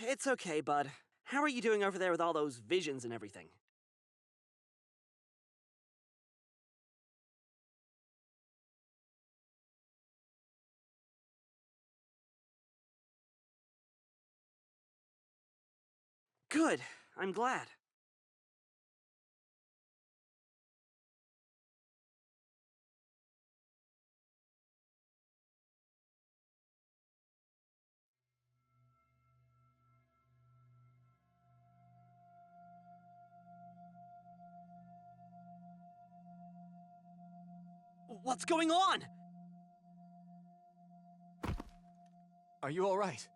It's okay, bud. How are you doing over there with all those visions and everything? Good. I'm glad. What's going on? Are you all right?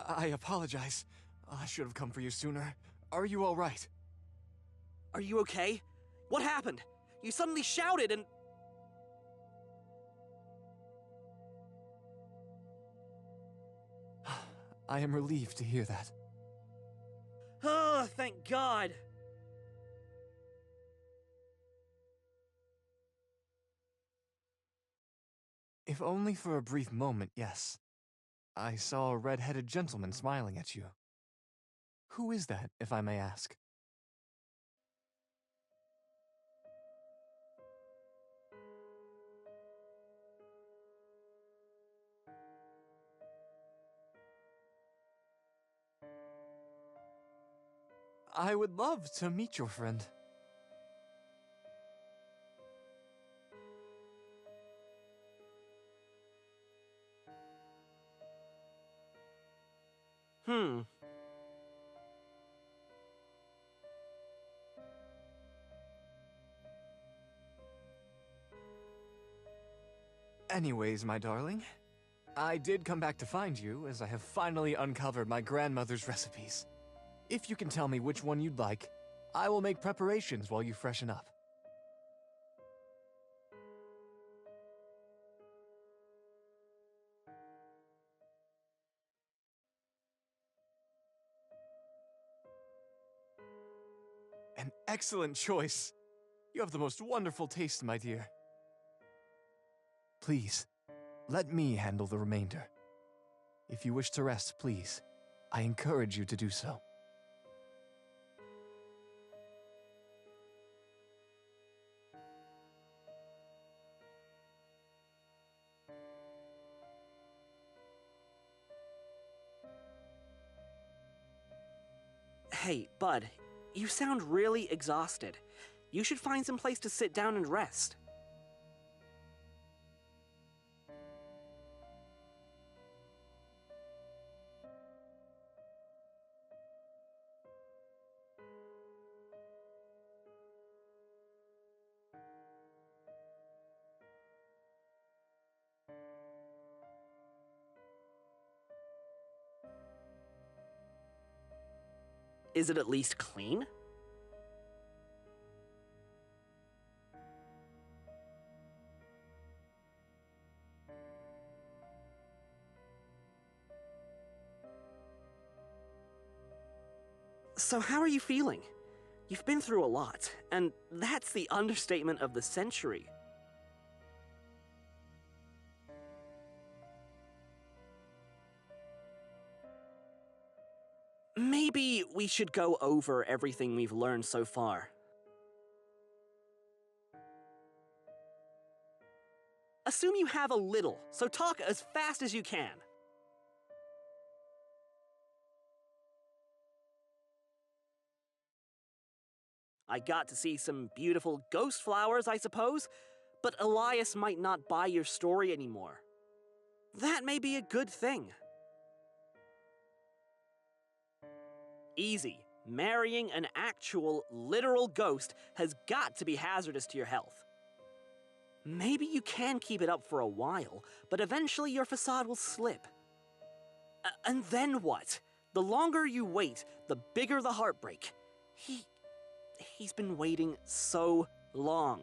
I apologize. I should have come for you sooner. Are you all right? Are you okay? What happened? You suddenly shouted and... I am relieved to hear that. Oh, thank God. If only for a brief moment, yes. I saw a red-headed gentleman smiling at you. Who is that, if I may ask? I would love to meet your friend. Anyways, my darling, I did come back to find you, as I have finally uncovered my grandmother's recipes. If you can tell me which one you'd like, I will make preparations while you freshen up. An excellent choice. You have the most wonderful taste, my dear. Please, let me handle the remainder. If you wish to rest, please, I encourage you to do so. Hey, Bud, you sound really exhausted. You should find some place to sit down and rest. Is it at least clean? So how are you feeling? You've been through a lot, and that's the understatement of the century. Maybe we should go over everything we've learned so far. Assume you have a little, so talk as fast as you can. I got to see some beautiful ghost flowers, I suppose, but Elias might not buy your story anymore. That may be a good thing. Easy. Marrying an actual, literal ghost has got to be hazardous to your health. Maybe you can keep it up for a while, but eventually your facade will slip. And then what? The longer you wait, the bigger the heartbreak. He's been waiting so long.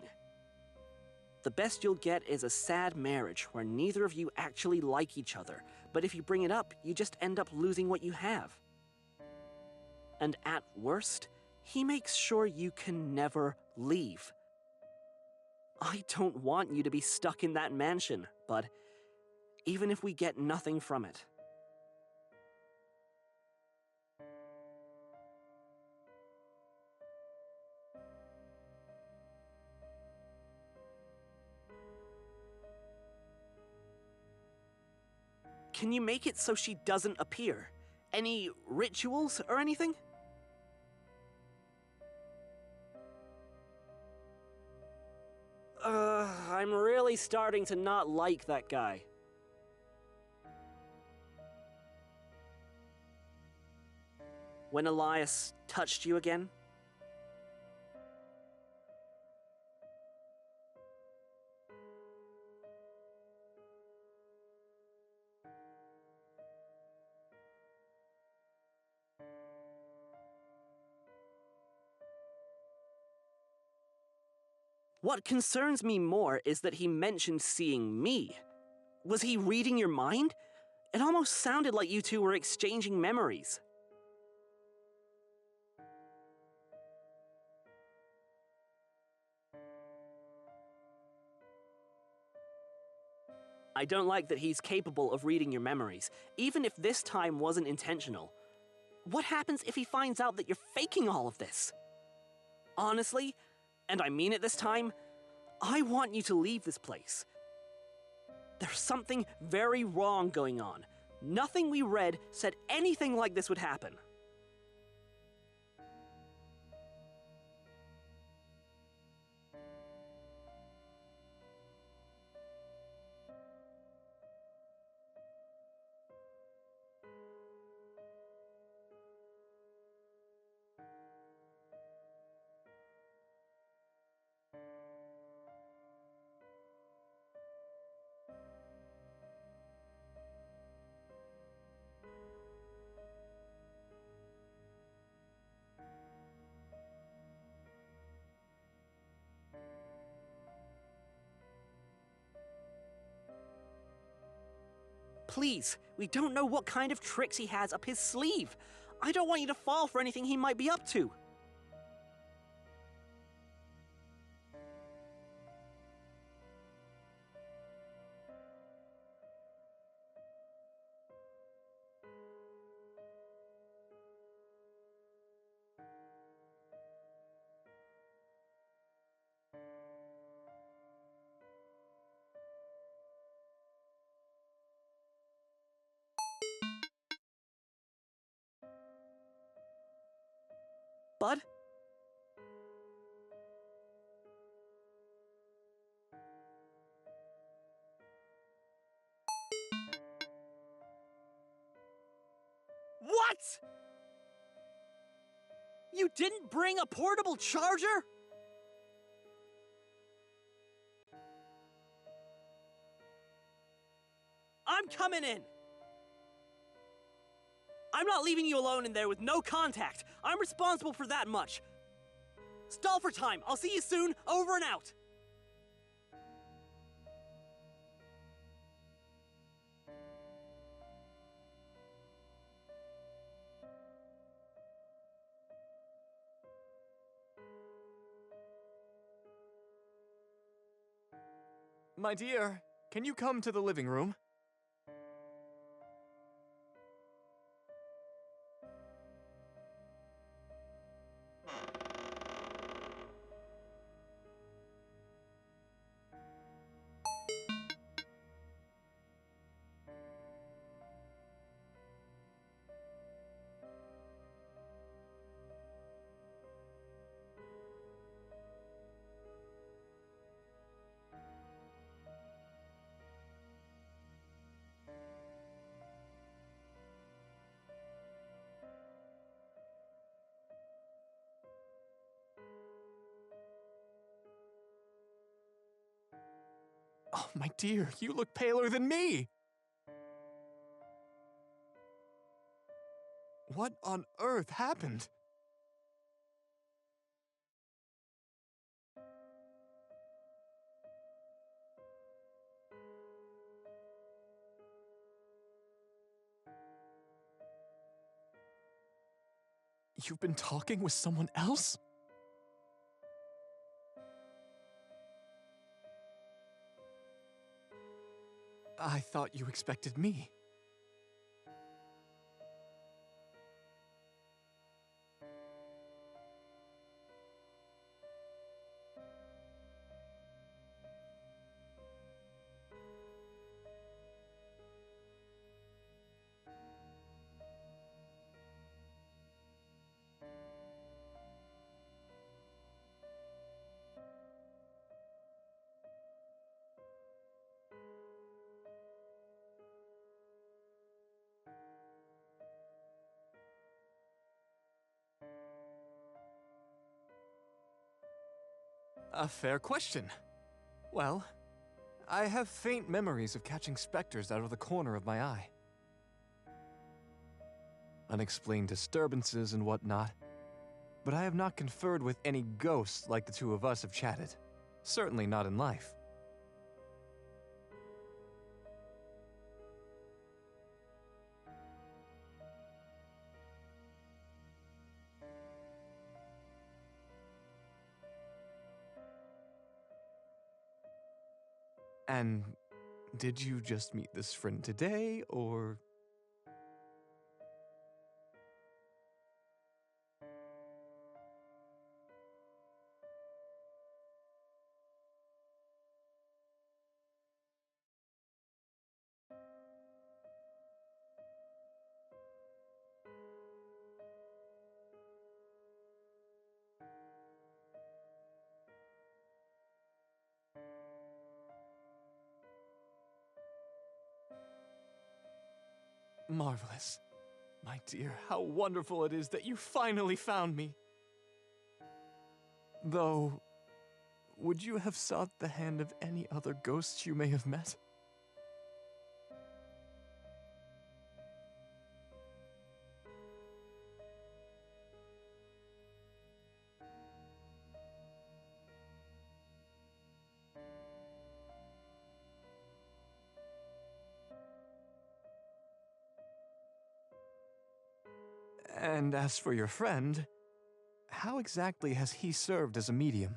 The best you'll get is a sad marriage where neither of you actually like each other, but if you bring it up, you just end up losing what you have. And at worst, he makes sure you can never leave. I don't want you to be stuck in that mansion, bud, even if we get nothing from it. Can you make it so she doesn't appear? Any rituals or anything? I'm really starting to not like that guy. When Elias touched you again? What concerns me more is that he mentioned seeing me. Was he reading your mind? It almost sounded like you two were exchanging memories. I don't like that he's capable of reading your memories, even if this time wasn't intentional. What happens if he finds out that you're faking all of this? Honestly, and I mean it this time, I want you to leave this place. There's something very wrong going on. Nothing we read said anything like this would happen. Please, we don't know what kind of tricks he has up his sleeve. I don't want you to fall for anything he might be up to. Bud? What? You didn't bring a portable charger? I'm coming in. I'm not leaving you alone in there with no contact. I'm responsible for that much. Stall for time. I'll see you soon. Over and out. My dear, can you come to the living room? Oh, my dear, you look paler than me! What on earth happened? You've been talking with someone else? I thought you expected me. A fair question. Well, I have faint memories of catching specters out of the corner of my eye. Unexplained disturbances and whatnot. But I have not conferred with any ghosts like the two of us have chatted. Certainly not in life. And did you just meet this friend today, or... Marvelous. My dear, how wonderful it is that you finally found me. Though, would you have sought the hand of any other ghosts you may have met? And as for your friend, how exactly has he served as a medium?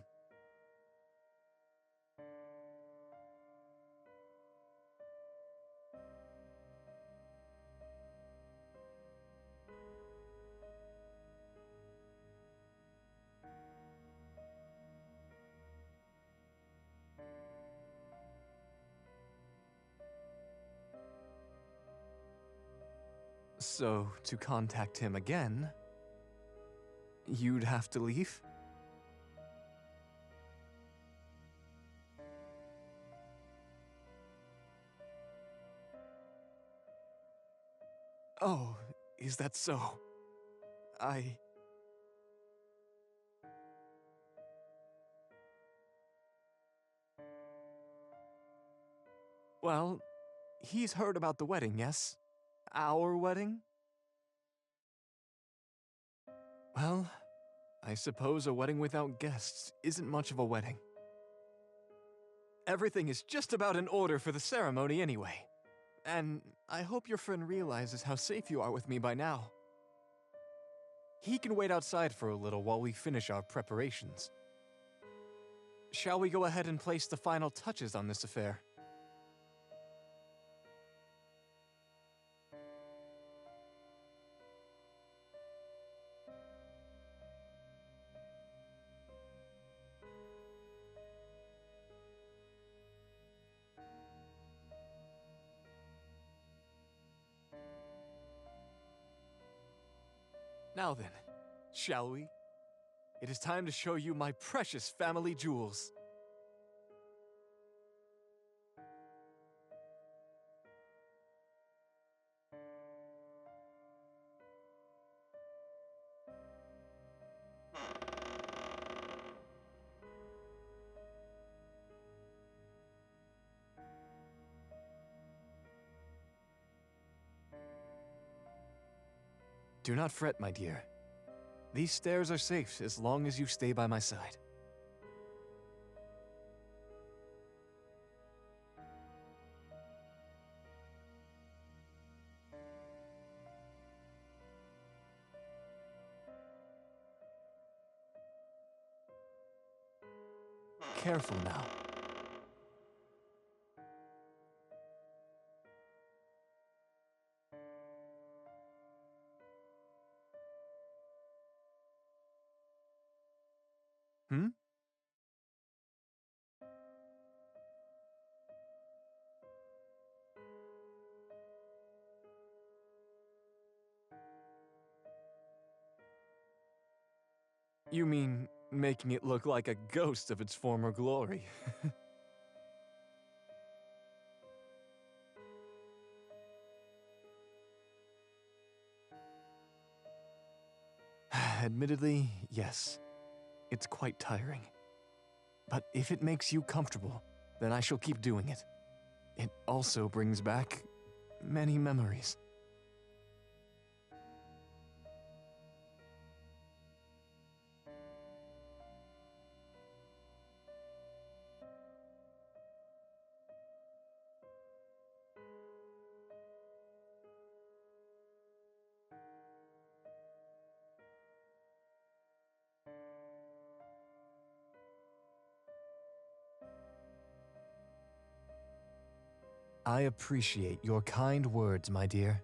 So, to contact him again, you'd have to leave? Oh, is that so? Well, he's heard about the wedding, yes? Our wedding? Well, I suppose a wedding without guests isn't much of a wedding. Everything is just about in order for the ceremony anyway. And I hope your friend realizes how safe you are with me by now. He can wait outside for a little while we finish our preparations. Shall we go ahead and place the final touches on this affair? Now then, shall we? It is time to show you my precious family jewels. Do not fret, my dear. These stairs are safe as long as you stay by my side. Careful now. Hmm? You mean making it look like a ghost of its former glory? Admittedly, yes. It's quite tiring. But if it makes you comfortable, then I shall keep doing it. It also brings back many memories. I appreciate your kind words, my dear.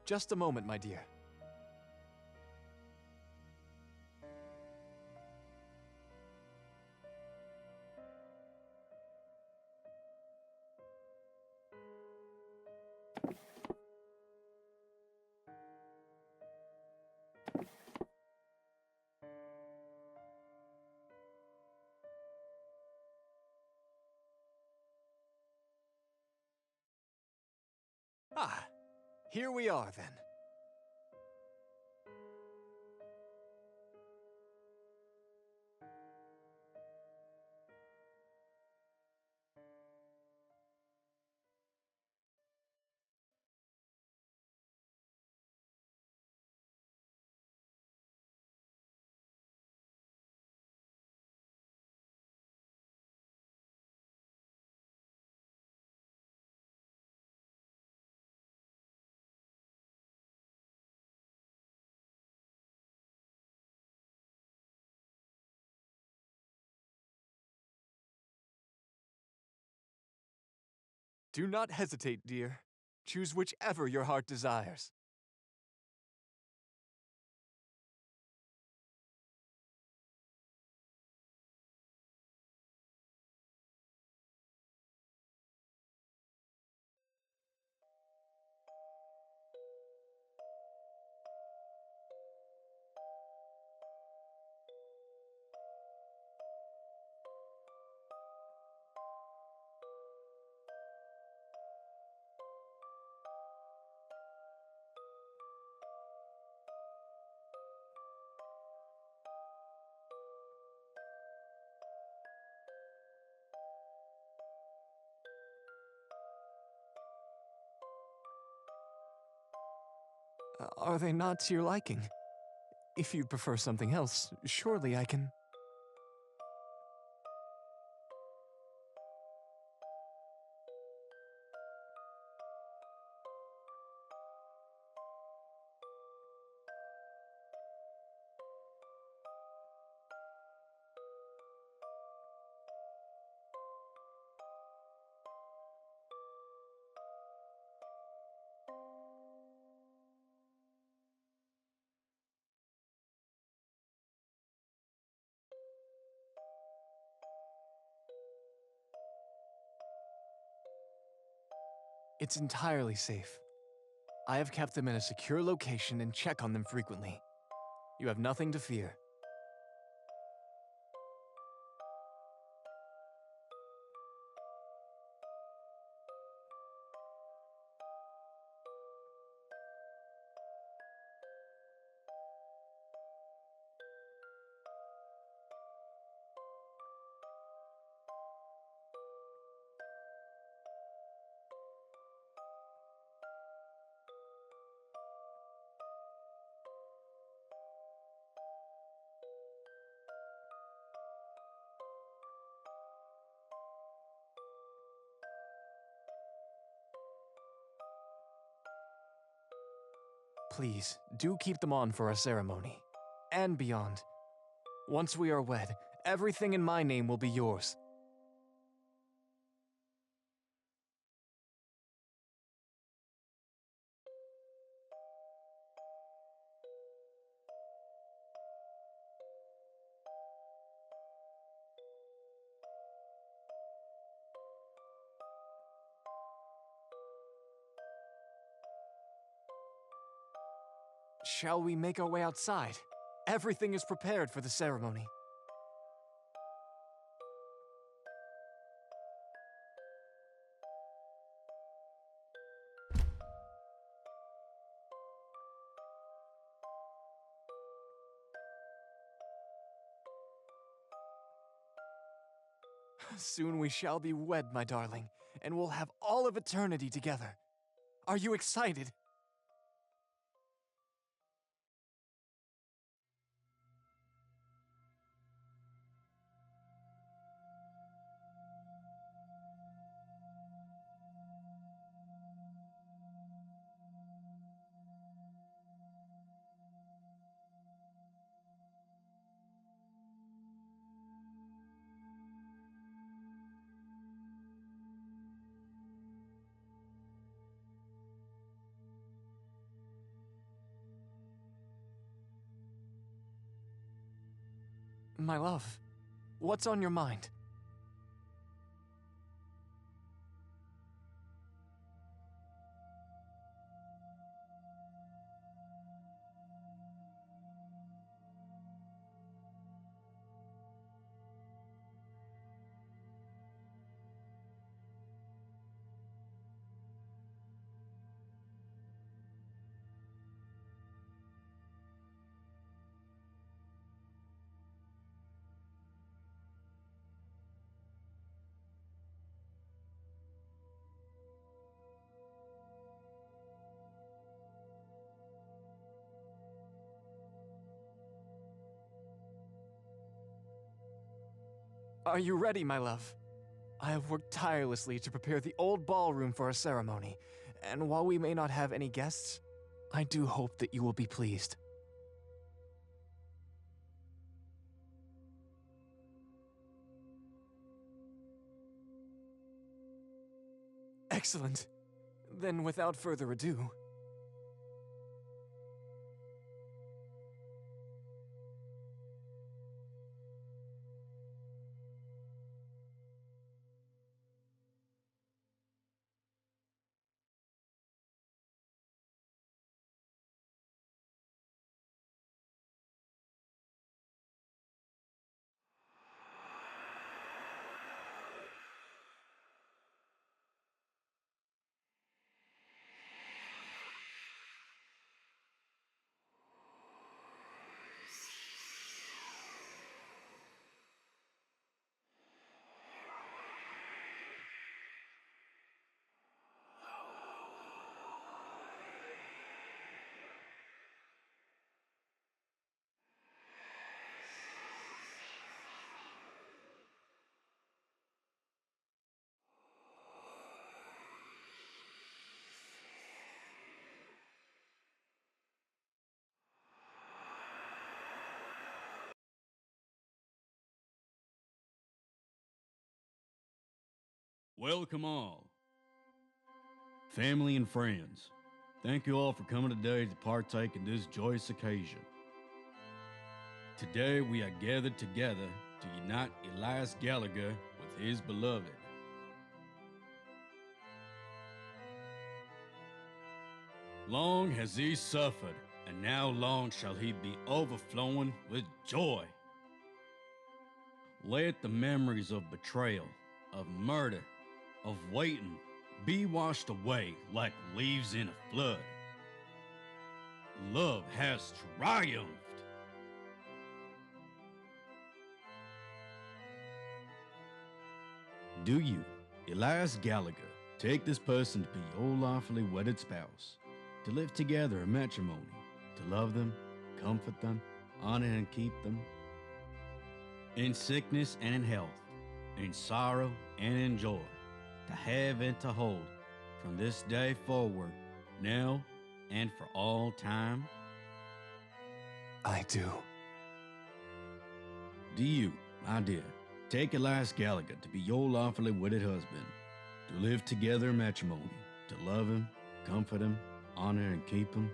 Just a moment, my dear. Ah, here we are then. Do not hesitate, dear. Choose whichever your heart desires. Are they not to your liking? If you prefer something else, surely I can... It's entirely safe. I have kept them in a secure location and check on them frequently. You have nothing to fear. Please, do keep them on for our ceremony. And beyond. Once we are wed, everything in my name will be yours. Shall we make our way outside? Everything is prepared for the ceremony. Soon we shall be wed, my darling, and we'll have all of eternity together. Are you excited? My love, what's on your mind? Are you ready, my love? I have worked tirelessly to prepare the old ballroom for our ceremony, and while we may not have any guests, I do hope that you will be pleased. Excellent. Then without further ado, Welcome all, family and friends. Thank you all for coming today to partake in this joyous occasion. Today we are gathered together to unite Elias Gallagher with his beloved. Long has he suffered, and now long shall he be overflowing with joy. Let the memories of betrayal, of murder, of waiting be washed away like leaves in a flood. Love has triumphed. Do you, Elias Gallagher, take this person to be your lawfully wedded spouse, to live together in matrimony, to love them, comfort them, honor and keep them, in sickness and in health, in sorrow and in joy, to have and to hold, from this day forward, now and for all time? I do. Do you, my dear, take Elias Gallagher to be your lawfully wedded husband, to live together in matrimony, to love him, comfort him, honor and keep him,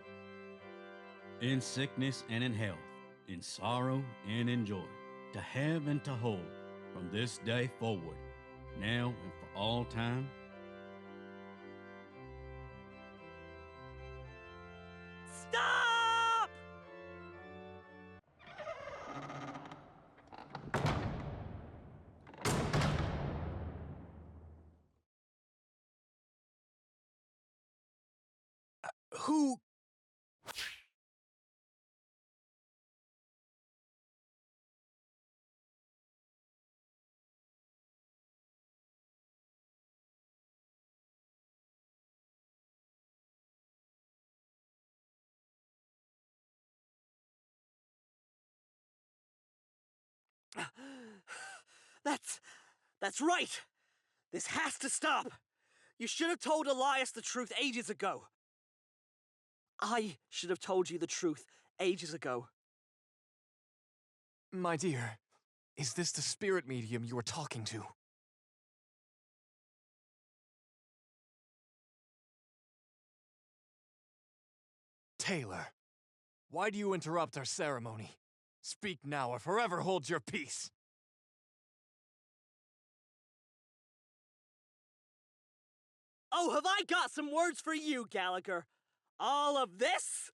in sickness and in health, in sorrow and in joy, to have and to hold from this day forward, now and for all time? Stop! Who? That's right! This has to stop! You should have told Elias the truth ages ago. I should have told you the truth ages ago. My dear, is this the spirit medium you were talking to? Taylor, why do you interrupt our ceremony? Speak now or forever hold your peace. Oh, have I got some words for you, Gallagher? All of this?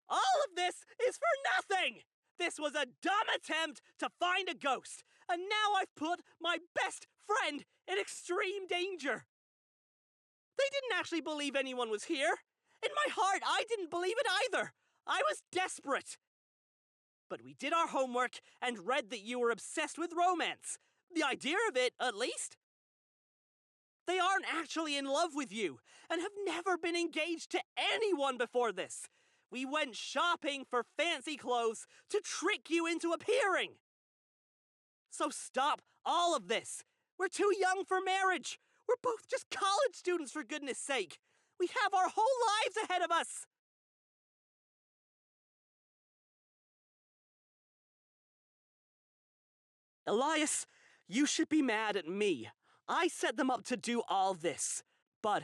All of this is for nothing! This was a dumb attempt to find a ghost, and now I've put my best friend in extreme danger. They didn't actually believe anyone was here. In my heart, I didn't believe it either. I was desperate. But we did our homework and read that you were obsessed with romance. The idea of it, at least. They aren't actually in love with you and have never been engaged to anyone before this. We went shopping for fancy clothes to trick you into appearing. So stop all of this. We're too young for marriage. We're both just college students, for goodness sake. We have our whole lives ahead of us. Elias, you should be mad at me. I set them up to do all this. But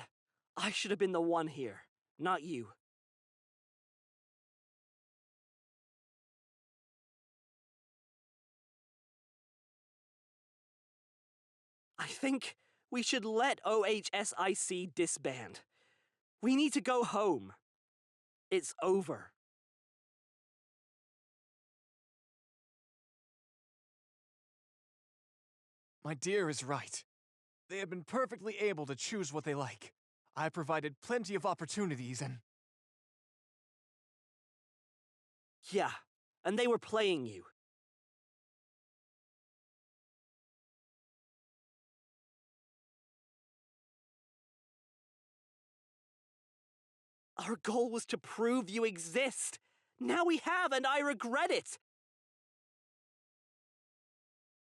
I should have been the one here, not you. I think we should let OHSIC disband. We need to go home. It's over. My dear is right. They have been perfectly able to choose what they like. I provided plenty of opportunities and... Yeah, and they were playing you. Our goal was to prove you exist. Now we have, and I regret it.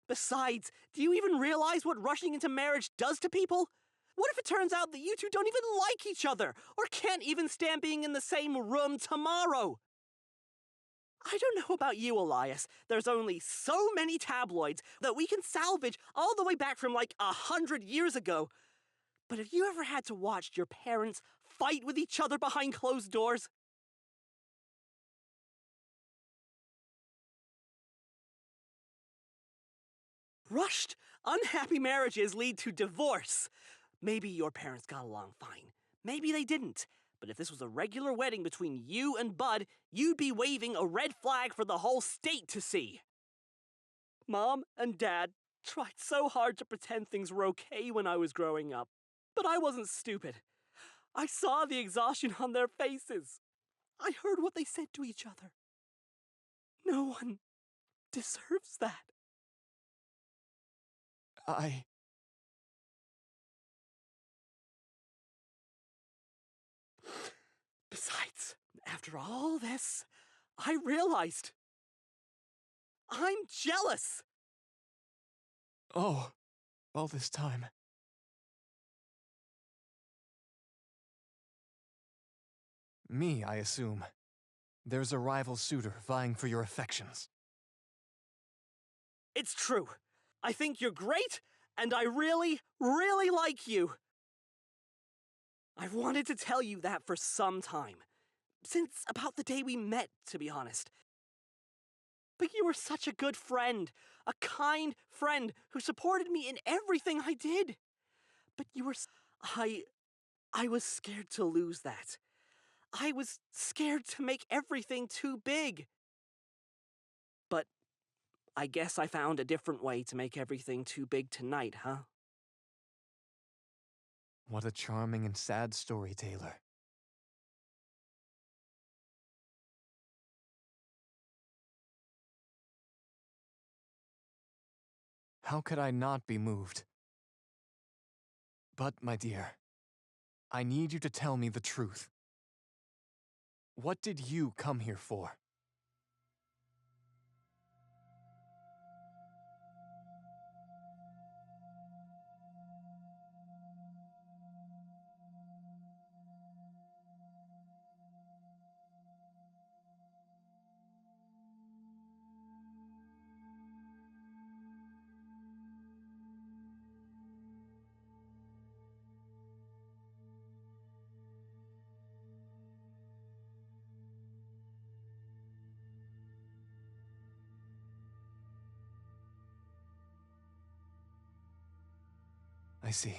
Besides, do you even realize what rushing into marriage does to people? What if it turns out that you two don't even like each other, or can't even stand being in the same room tomorrow? I don't know about you, Elias. There's only so many tabloids that we can salvage all the way back from like 100 years ago. But have you ever had to watch your parents fight with each other behind closed doors? Rushed, unhappy marriages lead to divorce. Maybe your parents got along fine. Maybe they didn't. But if this was a regular wedding between you and Bud, you'd be waving a red flag for the whole state to see. Mom and Dad tried so hard to pretend things were okay when I was growing up. But I wasn't stupid. I saw the exhaustion on their faces. I heard what they said to each other. No one deserves that. Besides, after all this, I realized I'm jealous. Oh, all this time, Me, I assume. There's a rival suitor vying for your affections. It's true. I think you're great, and I really, really like you. I've wanted to tell you that for some time. Since about the day we met, to be honest. But you were such a good friend, a kind friend who supported me in everything I did. But you were... I was scared to lose that. I was scared to make everything too big. But I guess I found a different way to make everything too big tonight, huh? What a charming and sad story, Taylor. How could I not be moved? But, my dear, I need you to tell me the truth. What did you come here for? I see.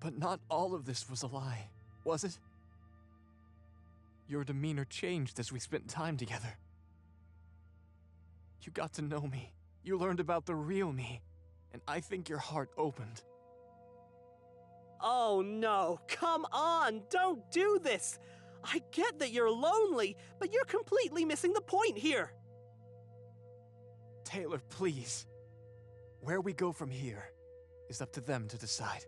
But not all of this was a lie, was it? Your demeanor changed as we spent time together. You got to know me. You learned about the real me. And I think your heart opened. Oh no, come on, don't do this! I get that you're lonely, but you're completely missing the point here. Taylor, please. Where we go from here is up to them to decide.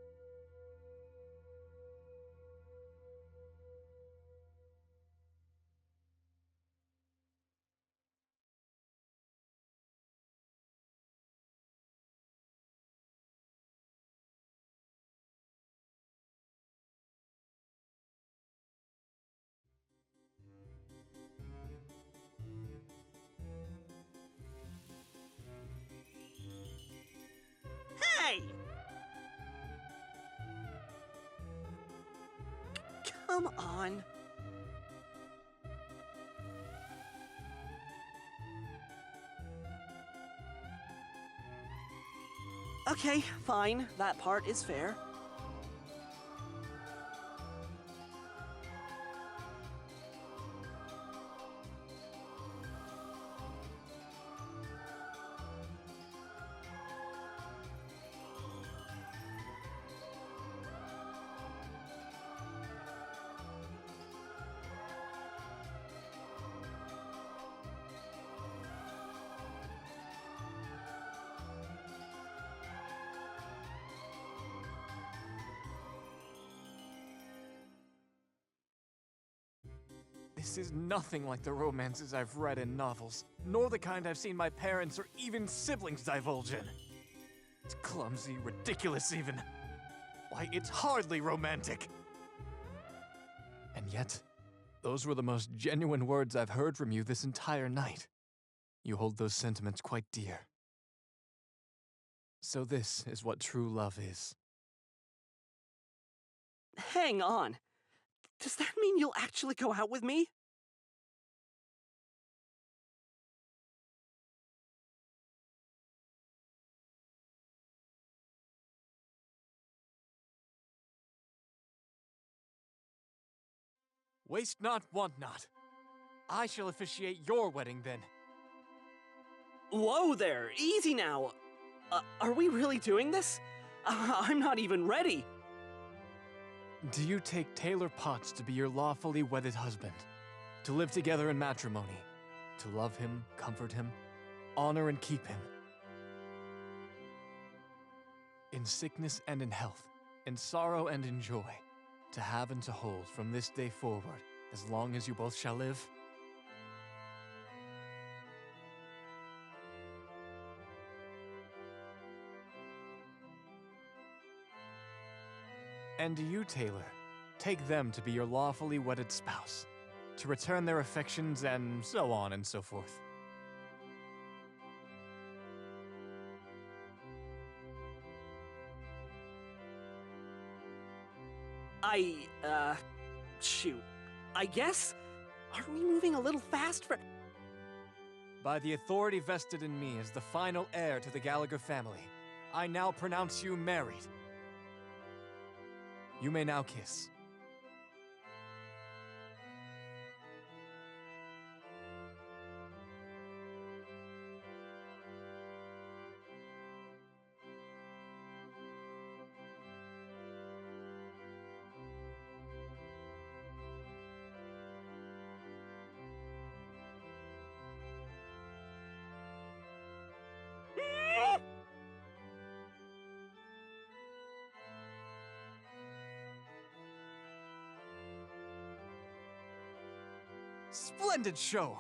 Hey! Come on. Okay, fine. That part is fair. This is nothing like the romances I've read in novels, nor the kind I've seen my parents or even siblings divulge in. It's clumsy, ridiculous even. Why, it's hardly romantic. And yet, those were the most genuine words I've heard from you this entire night. You hold those sentiments quite dear. So this is what true love is. Hang on. Does that mean you'll actually go out with me? Waste not, want not. I shall officiate your wedding then. Whoa there, easy now. Are we really doing this? I'm not even ready. Do you take Taylor Potts to be your lawfully wedded husband? To live together in matrimony? To love him, comfort him, honor and keep him? In sickness and in health, in sorrow and in joy, to have and to hold from this day forward, as long as you both shall live? And do you, Taylor, take them to be your lawfully wedded spouse, to return their affections and so on and so forth. Shoot. I guess? Aren't we moving a little fast for... By the authority vested in me as the final heir to the Gallagher family, I now pronounce you married. You may now kiss. Splendid show!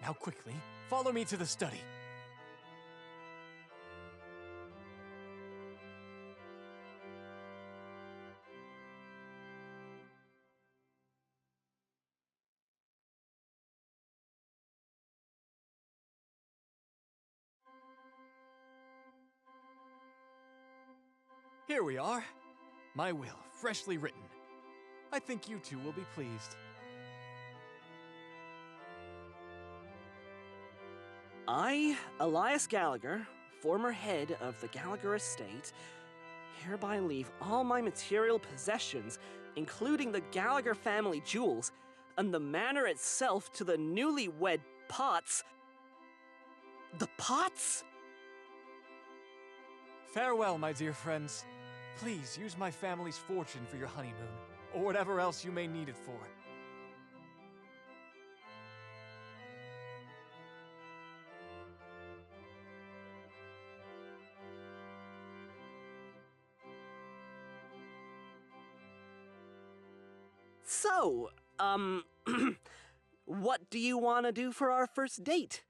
Now quickly, follow me to the study. Here we are. My will, freshly written. I think you two will be pleased. I, Elias Gallagher, former head of the Gallagher estate, hereby leave all my material possessions, including the Gallagher family jewels, and the manor itself to the newlywed Potts. The Potts? Farewell, my dear friends. Please use my family's fortune for your honeymoon, or whatever else you may need it for. So, what do you want to do for our first date?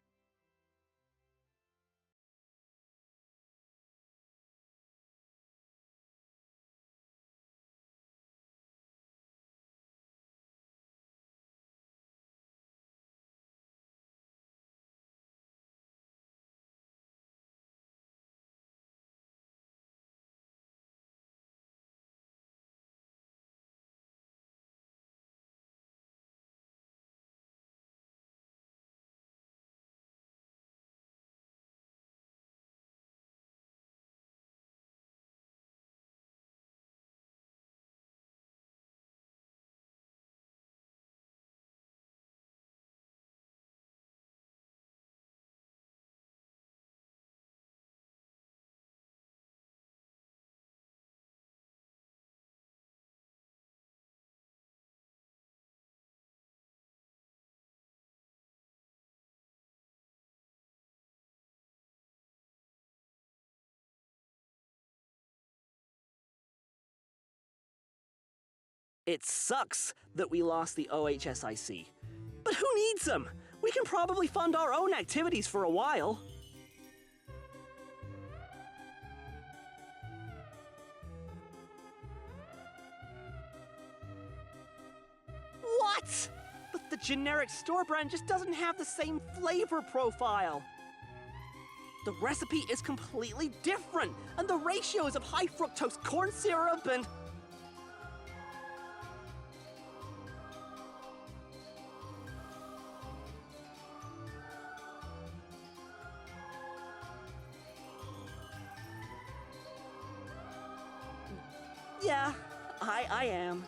It sucks that we lost the OHSIC. But who needs them? We can probably fund our own activities for a while. What? But the generic store brand just doesn't have the same flavor profile. The recipe is completely different, and the ratios of high fructose corn syrup and... Yeah, I am.